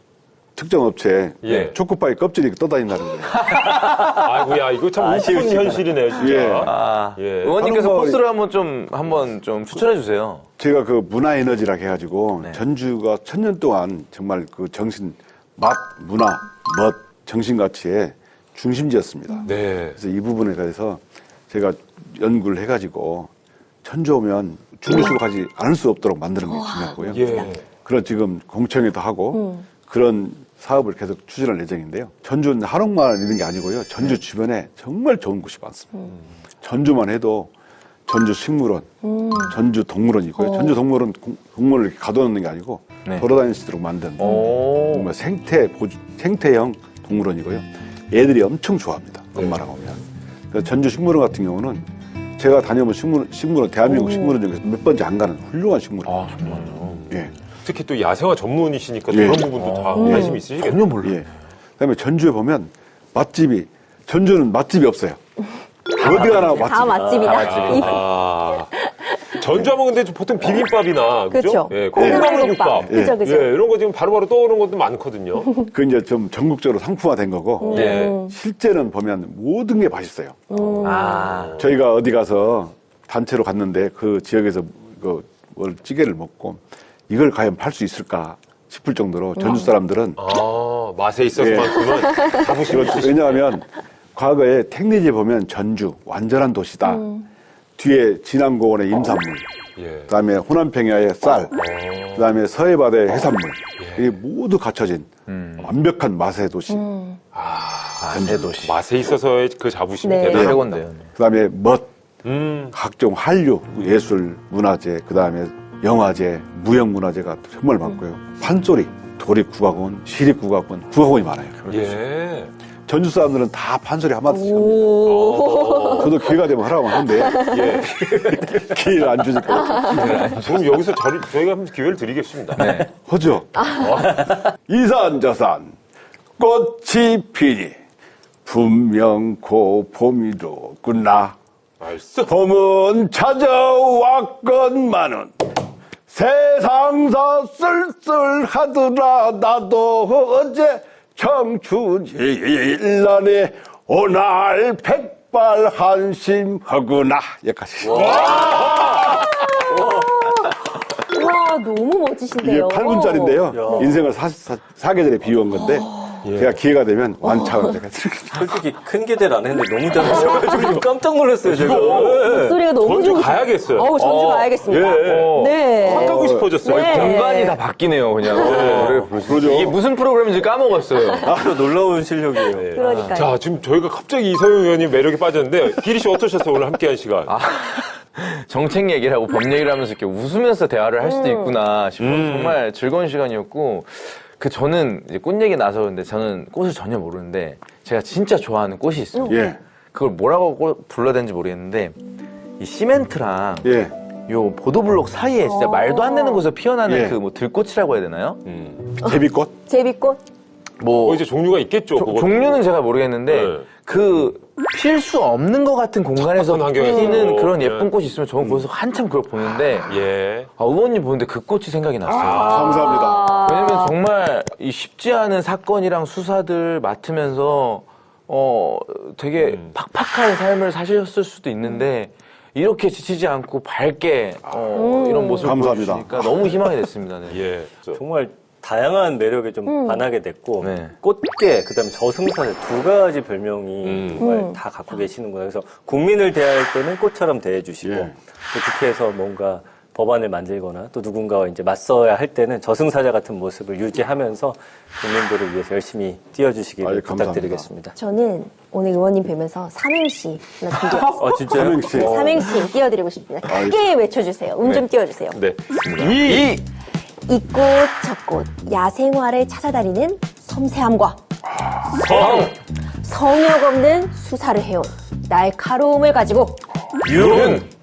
특정 업체 예. 초코파이 껍질이 떠다닌다는 거예요. 아이고야, 이거 참 슬픈 현실이네요, 진짜. 예. 예. 의원님께서 한옥마을이- 코스를 한번 좀 추천해 주세요. 제가 그 문화에너지라 해가지고 네. 전주가 1000년 동안 정말 그 정신, 맛, 문화, 멋, 정신가치의 중심지였습니다. 네. 그래서 이 부분에 대해서 제가 연구를 해가지고 전주 오면 주무시고 가지 않을 수 없도록 만드는 게 중요하고요. 예. 그런 지금 공청회도 하고 그런 사업을 계속 추진할 예정인데요. 전주는 한옥마을 있는 게 아니고요. 전주 주변에 정말 좋은 곳이 많습니다. 전주만 해도 전주 식물원, 전주 동물원이 있고요. 전주 동물원 동물을 이렇게 가둬놓는 게 아니고 네. 돌아다닐 수 있도록 만든 오. 정말 생태형 동물원이고요. 애들이 엄청 좋아합니다. 엄마랑 오면. 그래서 전주 식물원 같은 경우는 제가 다녀본 식물원, 대한민국 식물원 중에서 몇 번째 안 가는 훌륭한 식물원. 아 정말요. 예. 특히 또 야생화 전문이시니까 또 예. 그런 부분도 다 관심 있으시겠네요. 전혀 몰라요. 예. 그다음에 전주에 보면 전주는 맛집이 없어요. 어디 가나 맛집. 다 맛집이다. 아, 전주하면 근데 보통 비빔밥이나 그죠? 그렇죠. 예, 콩나물국밥. 그죠, 그죠. 예, 이런 거 지금 바로바로 떠오르는 것도 많거든요. 그 이제 좀 전국적으로 상품화된 거고 예. 실제는 보면 모든 게 맛있어요. 아. 저희가 어디 가서 단체로 갔는데 그 지역에서 뭘 찌개를 먹고 이걸 과연 팔 수 있을까 싶을 정도로 전주 사람들은 아, 맛에 있어서만큼은 자부심이 그렇죠. 있으시죠. 왜냐하면 과거에 택리지에 보면 전주 완전한 도시다. 뒤에 진안고원의 임산물, 예. 그다음에 호남평야의 쌀, 그다음에 서해바다의 해산물 이게 모두 갖춰진 완벽한 맛의 도시. 대도시. 맛에 있어서의 그 자부심이 네. 대단합니다. 최고인데요. 그다음에 멋, 각종 한류, 예술, 문화재, 그다음에 영화제, 무형문화재가 정말 많고요. 판소리, 도립국악원, 시립국악원, 국악원이 많아요. 예. 전주 사람들은 다 판소리 한마디씩 합니다. 오. 저도 기회가 되면 하라고 하는데 예. 기회를 안 주니까 그럼 여기서 저희가 한번 기회를 드리겠습니다. 네. 허죠. 이산저산 꽃이 피니 분명 고 봄이로구나. 말씀. 봄은 찾아왔건만은 세상사 쓸쓸하더라. 나도 어제 청춘일난에 오날 백발한심하구나. 여기까지. 와, 너무 이게 멋지신데요. 8분짜리인데요. 인생을 4계절에 비유한 건데 제가 기회가 되면 완창을 제가 드리겠습니다. 솔직히 큰 기대를 안 했는데 너무 잘하셔가지고 깜짝 놀랐어요, 제가. 목소리가 너무 전주 좋으시- 가야겠어요. 어우, 전주 가야겠습니다. 예. 네. 확 가고 싶어졌어요. 네. 공간이 다 바뀌네요, 그냥. 노래 부를 수 있어요. 이게 무슨 프로그램인지 까먹었어요. 또 놀라운 실력이에요. 그러니까요. 자, 지금 저희가 갑자기 이서영 의원님 매력에 빠졌는데, 기리 씨 어떠셨어요? 오늘 함께한 시간. 정책 얘기를 하고 법 얘기를 하면서 이렇게 웃으면서 대화를 할 수도 있구나 싶어 정말 즐거운 시간이었고 저는 이제 꽃 얘기 나서 근데 저는 꽃을 전혀 모르는데 제가 진짜 좋아하는 꽃이 있어요. 예. 그걸 뭐라고 불러야 되는지 모르겠는데 이 시멘트랑 예. 요 보도블록 사이에 진짜 말도 안 되는 곳에서 피어나는 예. 그 뭐 들꽃이라고 해야 되나요? 제비꽃? 제비꽃? 뭐 이제 종류가 있겠죠. 그것도. 종류는 제가 모르겠는데 네. 그 필 수 없는 것 같은 공간에서 척박한 환경에서. 피는 그런 네. 예쁜 꽃이 있으면 저는 거기서 한참 그걸 보는데 예. 의원님 보는데 그 꽃이 생각이 났어요. 감사합니다. 왜냐면 정말 이 쉽지 않은 사건이랑 수사들 맡으면서 되게 팍팍한 삶을 사셨을 수도 있는데 이렇게 지치지 않고 밝게 이런 모습을 감사합니다. 보여주시니까 너무 희망이 됐습니다. 네. 예. 정말 다양한 매력에 좀 반하게 됐고 네. 꽃게 그다음에 저승사자 두 가지 별명이 정말 다 갖고 계시는구나. 그래서 국민을 대할 때는 꽃처럼 대해주시고 예. 또 국회에서 뭔가 법안을 만들거나 또 누군가와 이제 맞서야 할 때는 저승사자 같은 모습을 유지하면서 국민들을 위해서 열심히 뛰어주시기를 아유, 감사합니다. 부탁드리겠습니다. 저는 오늘 의원님 뵈면서 삼행시 하나 준비했어요. 아 진짜요? 삼행시. 삼행시 띄워드리고 싶습니다. 크게 외쳐주세요. 좀 띄워주세요. 네. 이 이 꽃, 저 꽃, 야생화를 찾아다니는 섬세함과 성역 없는 수사를 해온 날카로움을 가지고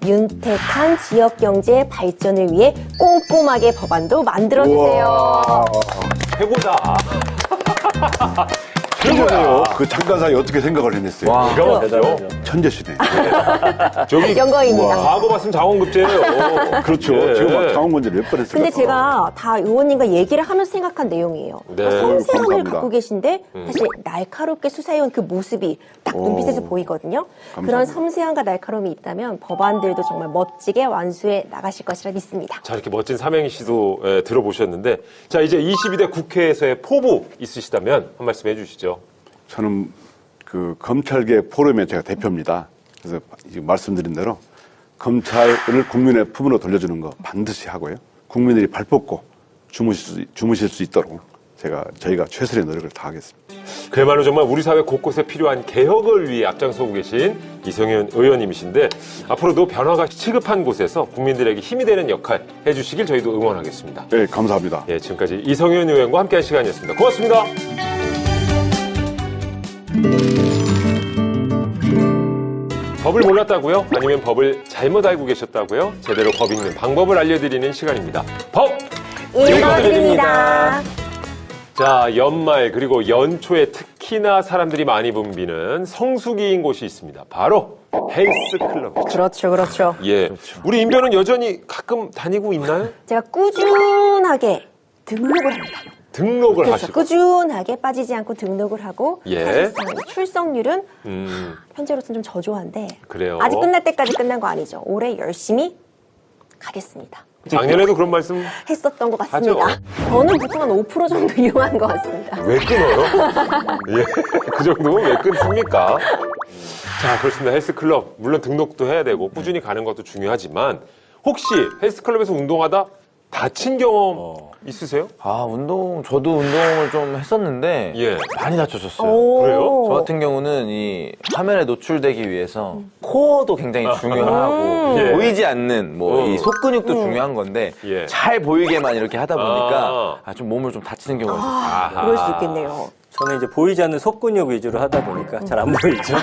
윤택한 지역 경제 발전을 위해 꼼꼼하게 법안도 만들어주세요. 해보자. 천재네요. 그 잠깐 사이 어떻게 생각을 해냈어요? 와. 기가 막히죠? 대단하죠. 천재시네. 저기 영광입니다. 과거 봤으면 장원급제예요. 그렇죠. 예. 지금 막 장원 문제 몇 번 했어요. 근데 제가 다 의원님과 얘기를 하면서 생각한 내용이에요. 네. 그러니까 섬세함을 감사합니다. 갖고 계신데 사실 날카롭게 수사해온 그 모습이 딱 눈빛에서 보이거든요. 그런 감사합니다. 섬세함과 날카로움이 있다면 법안들도 정말 멋지게 완수해 나가실 것이라 믿습니다. 자, 이렇게 멋진 삼행시도 들어보셨는데, 자, 이제 22대 국회에서의 포부 있으시다면 한 말씀 해주시죠. 저는 그 검찰계 포럼의 제가 대표입니다. 그래서 지금 말씀드린 대로 검찰을 국민의 품으로 돌려주는 거 반드시 하고요. 국민들이 발 뻗고 주무실 수 있도록 저희가 최선의 노력을 다하겠습니다. 그야말로 정말 우리 사회 곳곳에 필요한 개혁을 위해 앞장서고 계신 이성윤 의원님이신데 앞으로도 변화가 시급한 곳에서 국민들에게 힘이 되는 역할 해주시길 저희도 응원하겠습니다. 네, 감사합니다. 예, 지금까지 이성윤 의원과 함께한 시간이었습니다. 고맙습니다. 법을 몰랐다고요? 아니면 법을 잘못 알고 계셨다고요? 제대로 법 읽는 방법을 알려드리는 시간입니다. 법! 읽어드립니다. 자, 연말 그리고 연초에 특히나 사람들이 많이 붐비는 성수기인 곳이 있습니다. 바로 헬스클럽이죠. 그렇죠, 그렇죠. 예, 우리 인변은 여전히 가끔 다니고 있나요? 제가 꾸준하게 등록을 합니다. 등록을 그렇죠. 하시고. 꾸준하게 빠지지 않고 등록을 하고 예. 사실상 출석률은 음, 현재로서는 좀 저조한데 그래요. 아직 끝날 때까지 끝난 거 아니죠. 올해 열심히 가겠습니다. 작년에도 그런 말씀 했었던 것 같습니다. 하죠. 저는 보통 한 5% 정도 이용한 것 같습니다. 왜 끊어요? 예, 그 정도면 왜 끊습니까? 자, 그렇습니다. 헬스클럽 물론 등록도 해야 되고 꾸준히 가는 것도 중요하지만 혹시 헬스클럽에서 운동하다 다친 경험 있으세요? 저도 운동을 좀 했었는데 예. 많이 다쳤었어요. 오. 그래요? 저 같은 경우는 이 화면에 노출되기 위해서 코어도 굉장히 중요하고 예. 보이지 않는 이 속근육도 중요한 건데 예. 잘 보이게만 이렇게 하다 보니까 좀 몸을 좀 다치는 경우가 있었어요. 아하. 그럴 수 있겠네요. 저는 이제 보이지 않는 속근육 위주로 하다 보니까 잘 안 보이죠.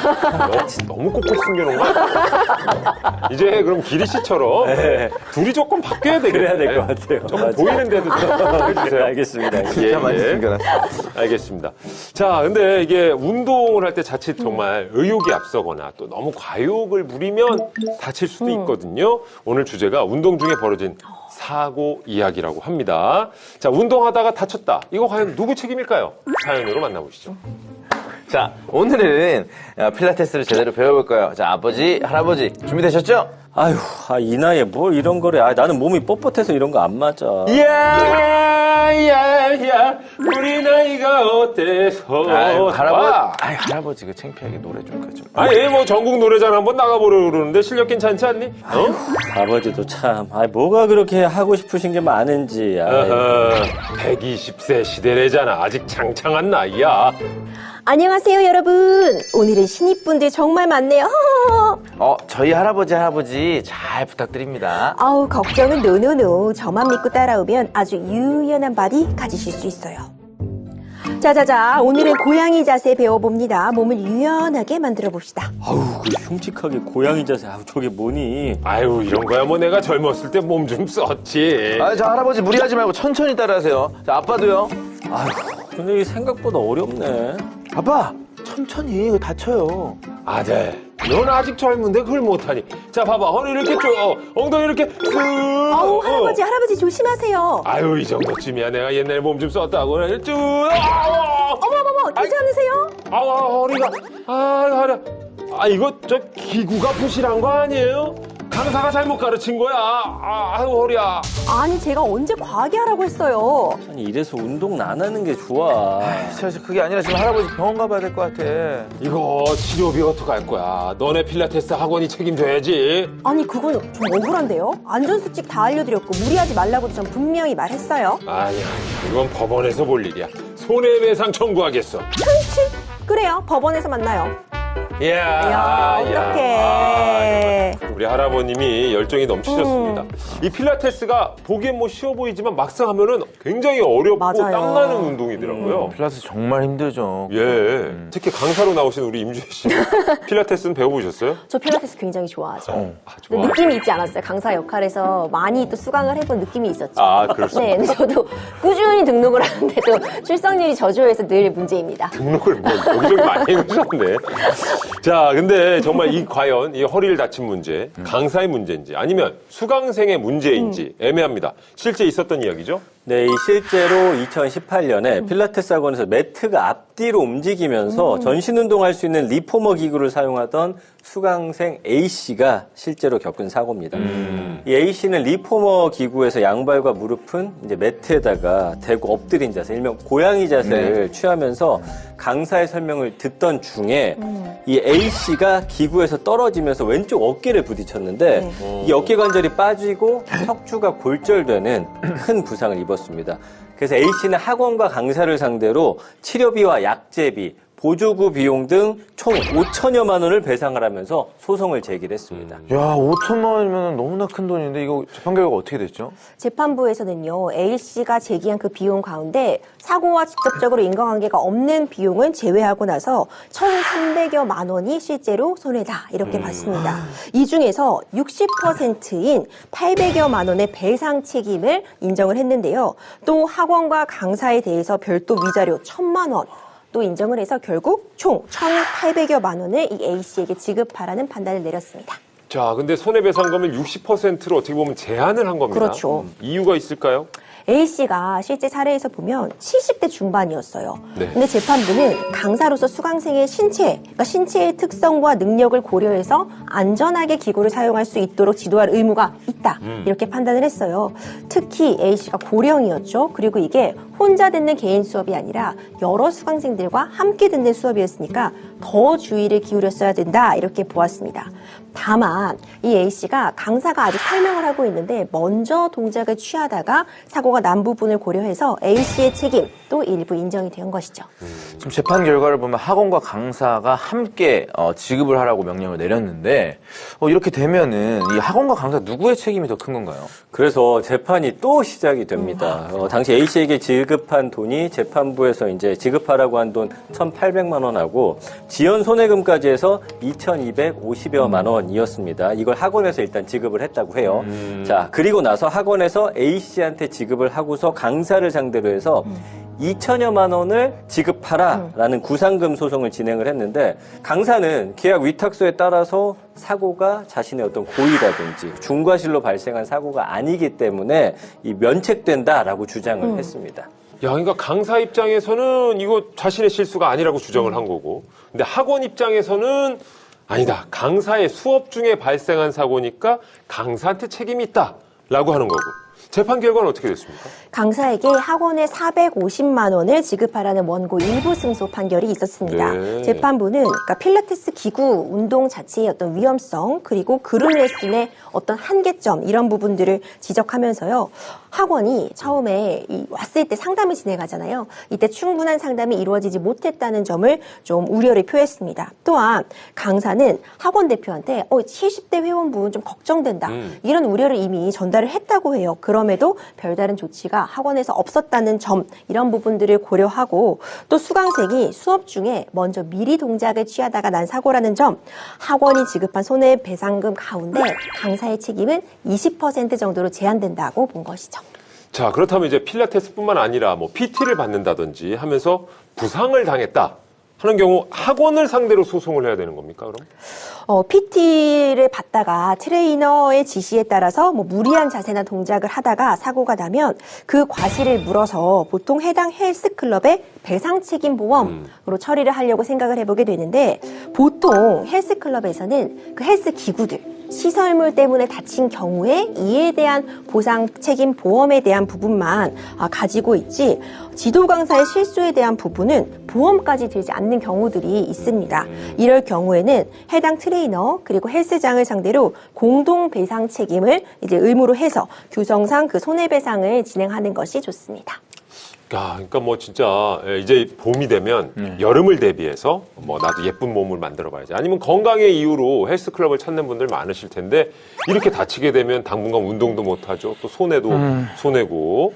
너무 꼭꼭 숨겨놓은 거 아니야? 이제 그럼 기리 씨처럼 둘이 조금 바뀌어야 되겠네. 그래야 될 것 같아요. 조금 맞아요. 보이는 데도 좀 해주세요. 알겠습니다. 진짜 많이 예. 숨겨놨어요. 알겠습니다. 자, 근데 이게 운동을 할 때 자칫 정말 의욕이 앞서거나 또 너무 과욕을 부리면 다칠 수도 있거든요. 오늘 주제가 운동 중에 벌어진 사고 이야기라고 합니다. 자, 운동하다가 다쳤다. 이거 과연 누구 책임일까요? 사연으로 만나보시죠. 자, 오늘은 필라테스를 제대로 배워볼 거예요. 자, 아버지, 할아버지 준비되셨죠? 아휴, 이 나이에 뭘 이런 거래. 나는 몸이 뻣뻣해서 이런 거 안 맞아. 야야야 우리 나이가 어때서 할아버지 그 창피하게 노래 좀 가죠. 아니 뭐 전국 노래자랑 한번 나가보려고 그러는데 실력 괜찮지 않니? 어? 아버지도 참, 뭐가 그렇게 하고 싶으신 게 많은지. 120세 시대래잖아. 아직 창창한 나이야. 안녕하세요, 여러분. 오늘은 신입분들 정말 많네요. 저희 할아버지 잘 부탁드립니다. 아우, 걱정은 노노노. 저만 믿고 따라오면 아주 유연한 바디 가지실 수 있어요. 자자자, 오늘은 고양이 자세 배워봅니다. 몸을 유연하게 만들어 봅시다. 아우, 그 흉측하게 고양이 자세. 저게 뭐니? 아유 이런 거야 뭐 내가 젊었을 때 몸 좀 썼지. 자, 할아버지 무리하지 말고 천천히 따라하세요. 자, 아빠도요. 아휴, 근데 이게 생각보다 어렵네. 아빠, 천천히 이거 다쳐요. 아들 넌 아직 젊은데 그걸 못하니. 자 봐봐 허리 이렇게 쭉 엉덩이 이렇게 쓱. 아우, 할아버지 조심하세요. 아유 이 정도쯤이야. 내가 옛날에 몸 좀 썼다고. 쭉. 어머머머 괜찮으세요? 허리가 허리. 이거 저 기구가 부실한 거 아니에요? 강사가 잘못 가르친 거야. 아유, 허리야. 아니, 제가 언제 과하게 하라고 했어요. 아니, 이래서 운동 안 하는 게 좋아. 사실 그게 아니라 지금 할아버지 병원 가봐야 될 것 같아. 이거 치료비 어떡할 거야. 너네 필라테스 학원이 책임져야지. 아니, 그건 좀 억울한데요? 안전수칙 다 알려드렸고 무리하지 말라고도 전 분명히 말했어요. 아니야, 이건 법원에서 볼 일이야. 손해배상 청구하겠어. 그래요, 법원에서 만나요. 이야, 어떡해. 우리 할아버님이 열정이 넘치셨습니다. 이 필라테스가 보기엔 뭐 쉬워 보이지만 막상 하면은 굉장히 어렵고 맞아요. 땀나는 운동이더라고요. 필라테스 정말 힘들죠. 예. 특히 강사로 나오신 우리 임주혜 씨. 필라테스는 배워보셨어요? 저 필라테스 굉장히 좋아하죠. 좋아. 근데 느낌이 있지 않았어요? 강사 역할에서 많이 또 수강을 해본 느낌이 있었죠. 아, 그렇습니다. 네, 근데 저도 꾸준히 등록을 하는데도 출석률이 저조해서 늘 문제입니다. 등록을 뭐 여기저기 많이 해주셨네. 자, 근데 정말 과연 이 허리를 다친 문제, 강사의 문제인지 아니면 수강생의 문제인지 애매합니다. 실제 있었던 이야기죠? 네, 이 실제로 2018년에 필라테스 학원에서 매트가 앞뒤로 움직이면서 전신 운동할 수 있는 리포머 기구를 사용하던 수강생 A씨가 실제로 겪은 사고입니다. 이 A씨는 리포머 기구에서 양발과 무릎은 이제 매트에다가 대고 엎드린 자세, 일명 고양이 자세를 취하면서 강사의 설명을 듣던 중에 이 A씨가 기구에서 떨어지면서 왼쪽 어깨를 부딪혔는데 이 어깨 관절이 빠지고 척추가 골절되는 큰 부상을 입었습니다. 그래서 A씨는 학원과 강사를 상대로 치료비와 약제비, 보조구 비용 등 총 5천여만 원을 배상을 하면서 소송을 제기했습니다. 야, 5천만 원이면 너무나 큰 돈인데 이거 재판 결과가 어떻게 됐죠? 재판부에서는요, A씨가 제기한 그 비용 가운데 사고와 직접적으로 인과관계가 없는 비용은 제외하고 나서 1,300여만 원이 실제로 손해다 이렇게 봤습니다. 이 중에서 60%인 800여만 원의 배상 책임을 인정을 했는데요. 또 학원과 강사에 대해서 별도 위자료 1,000만 원 또 인정을 해서 결국 총 1,800여만 원을 이 A씨에게 지급하라는 판단을 내렸습니다. 자, 근데 손해배상금을 60%로 어떻게 보면 제한을 한 겁니다. 그렇죠. 이유가 있을까요? A씨가 실제 사례에서 보면 70대 중반이었어요. 네. 근데 재판부는 강사로서 수강생의 그러니까 신체의 특성과 능력을 고려해서 안전하게 기구를 사용할 수 있도록 지도할 의무가 있다. 이렇게 판단을 했어요. 특히 A씨가 고령이었죠. 그리고 이게 혼자 듣는 개인 수업이 아니라 여러 수강생들과 함께 듣는 수업이었으니까 더 주의를 기울였어야 된다. 이렇게 보았습니다. 다만 이 A씨가 강사가 아직 설명을 하고 있는데 먼저 동작을 취하다가 사고가 난 부분을 고려해서 A씨의 책임 또 일부 인정이 된 것이죠. 지금 재판 결과를 보면 학원과 강사가 함께 지급을 하라고 명령을 내렸는데 이렇게 되면은 이 학원과 강사 누구의 책임이 더 큰 건가요? 그래서 재판이 또 시작이 됩니다. 당시 A씨에게 지급한 돈이 재판부에서 이제 지급하라고 한 돈 1,800만 원하고 지연 손해금까지 해서 2,250여만 원이었습니다. 이걸 학원에서 일단 지급을 했다고 해요. 자, 그리고 나서 학원에서 A씨한테 지급을 하고서 강사를 상대로 해서 2천여만 원을 지급하라라는 구상금 소송을 진행을 했는데 강사는 계약 위탁서에 따라서 사고가 자신의 어떤 고의라든지 중과실로 발생한 사고가 아니기 때문에 이 면책된다라고 주장을 했습니다. 야, 그러니까 강사 입장에서는 이거 자신의 실수가 아니라고 주장을 한 거고, 근데 학원 입장에서는 아니다, 강사의 수업 중에 발생한 사고니까 강사한테 책임이 있다라고 하는 거고. 재판 결과는 어떻게 됐습니까? 강사에게 학원에 450만 원을 지급하라는 원고 일부 승소 판결이 있었습니다. 네. 재판부는 그러니까 필라테스 기구 운동 자체의 어떤 위험성 그리고 그룹 레슨의 어떤 한계점 이런 부분들을 지적하면서요. 학원이 처음에 왔을 때 상담을 진행하잖아요. 이때 충분한 상담이 이루어지지 못했다는 점을 좀 우려를 표했습니다. 또한 강사는 학원 대표한테 70대 회원분 좀 걱정된다. 이런 우려를 이미 전달을 했다고 해요. 그럼에도 별다른 조치가 학원에서 없었다는 점 이런 부분들을 고려하고 또 수강생이 수업 중에 먼저 미리 동작을 취하다가 난 사고라는 점 학원이 지급한 손해배상금 가운데 강사의 책임은 20% 정도로 제한된다고 본 것이죠. 자, 그렇다면 이제 필라테스뿐만 아니라 뭐 PT를 받는다든지 하면서 부상을 당했다 하는 경우 학원을 상대로 소송을 해야 되는 겁니까, 그럼? PT를 받다가 트레이너의 지시에 따라서 뭐 무리한 자세나 동작을 하다가 사고가 나면 그 과실을 물어서 보통 해당 헬스클럽의 배상책임보험으로 처리를 하려고 생각을 해보게 되는데 보통 헬스클럽에서는 그 헬스 기구들 시설물 때문에 다친 경우에 이에 대한 보상 책임 보험에 대한 부분만 가지고 있지 지도 강사의 실수에 대한 부분은 보험까지 들지 않는 경우들이 있습니다. 이럴 경우에는 해당 트레이너 그리고 헬스장을 상대로 공동 배상 책임을 이제 의무로 해서 규정상 그 손해배상을 진행하는 것이 좋습니다. 그러니까 뭐 진짜 이제 봄이 되면 여름을 대비해서 뭐 나도 예쁜 몸을 만들어 봐야지. 아니면 건강의 이유로 헬스클럽을 찾는 분들 많으실 텐데 이렇게 다치게 되면 당분간 운동도 못 하죠. 또 손해도 손해고.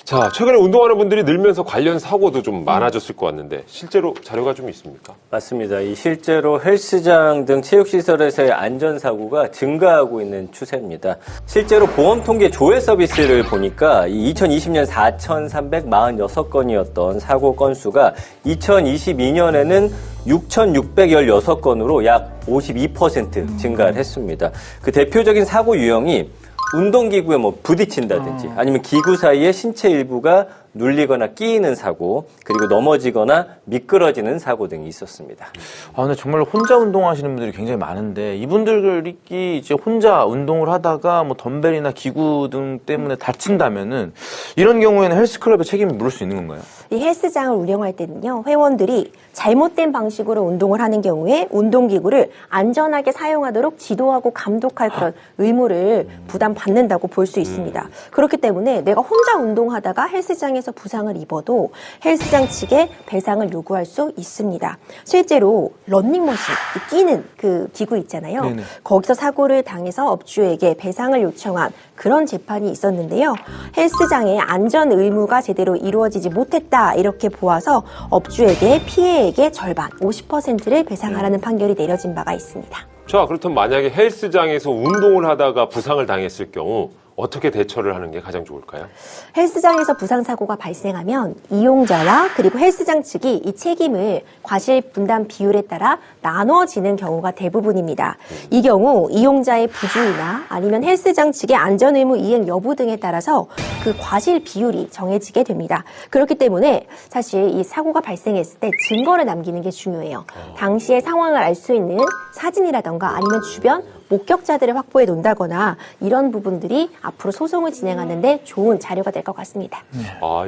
자, 최근에 운동하는 분들이 늘면서 관련 사고도 좀 많아졌을 것 같는데 실제로 자료가 좀 있습니까? 맞습니다. 이 실제로 헬스장 등 체육시설에서의 안전사고가 증가하고 있는 추세입니다. 실제로 보험 통계 조회 서비스를 보니까 이 2020년 4,346건이었던 사고 건수가 2022년에는 6,616건으로 약 52% 증가를 했습니다. 그 대표적인 사고 유형이 운동기구에 뭐 부딪힌다든지 아니면 기구 사이에 신체 일부가 눌리거나 끼이는 사고, 그리고 넘어지거나 미끄러지는 사고 등이 있었습니다. 근데 정말 혼자 운동하시는 분들이 굉장히 많은데 이분들이 이제 혼자 운동을 하다가 뭐 덤벨이나 기구 등 때문에 다친다면은 이런 경우에는 헬스클럽의 책임이 물을 수 있는 건가요? 이 헬스장을 운영할 때는요, 회원들이 잘못된 방식으로 운동을 하는 경우에 운동기구를 안전하게 사용하도록 지도하고 감독할 그런 의무를 부담받는다고 볼 수 있습니다. 그렇기 때문에 내가 혼자 운동하다가 헬스장에서 부상을 입어도 헬스장 측에 배상을 요구할 수 있습니다. 실제로 런닝머신, 뛰는 그 기구 있잖아요. 네네. 거기서 사고를 당해서 업주에게 배상을 요청한 그런 재판이 있었는데요. 헬스장의 안전 의무가 제대로 이루어지지 못했다 이렇게 보아서 업주에게 피해액의 절반 50%를 배상하라는 판결이 내려진 바가 있습니다. 자, 그렇다면 만약에 헬스장에서 운동을 하다가 부상을 당했을 경우 어떻게 대처를 하는 게 가장 좋을까요? 헬스장에서 부상사고가 발생하면 이용자와 그리고 헬스장 측이 이 책임을 과실 분담 비율에 따라 나눠지는 경우가 대부분입니다. 이 경우 이용자의 부주의나 아니면 헬스장 측의 안전의무 이행 여부 등에 따라서 그 과실 비율이 정해지게 됩니다. 그렇기 때문에 사실 이 사고가 발생했을 때 증거를 남기는 게 중요해요. 당시의 상황을 알 수 있는 사진이라던가 아니면 주변 목격자들을 확보해 놓는다거나 이런 부분들이 앞으로 소송을 진행하는데 좋은 자료가 될 것 같습니다.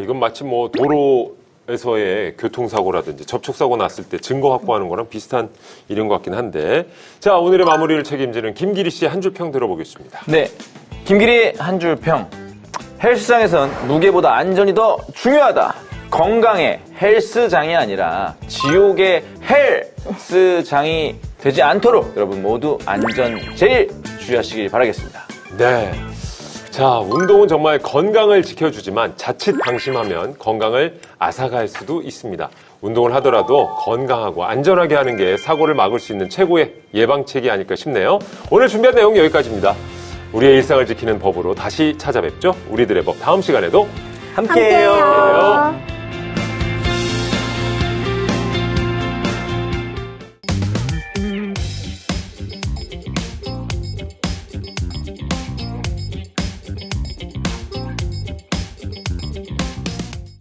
이건 마치 뭐 도로에서의 교통사고라든지 접촉사고 났을 때 증거 확보하는 거랑 비슷한 일인 것 같긴 한데, 자, 오늘의 마무리를 책임지는 김기리 씨의 한 줄 평 들어보겠습니다. 네, 김기리 한 줄 평. 헬스장에선 무게보다 안전이 더 중요하다. 건강의 헬스장이 아니라 지옥의 헬스장이 되지 않도록 여러분 모두 안전 제일 주의하시길 바라겠습니다. 네. 자, 운동은 정말 건강을 지켜주지만 자칫 방심하면 건강을 앗아갈 수도 있습니다. 운동을 하더라도 건강하고 안전하게 하는 게 사고를 막을 수 있는 최고의 예방책이 아닐까 싶네요. 오늘 준비한 내용 여기까지입니다. 우리의 일상을 지키는 법으로 다시 찾아뵙죠. 우리들의 법 다음 시간에도 함께해요. 함께해요.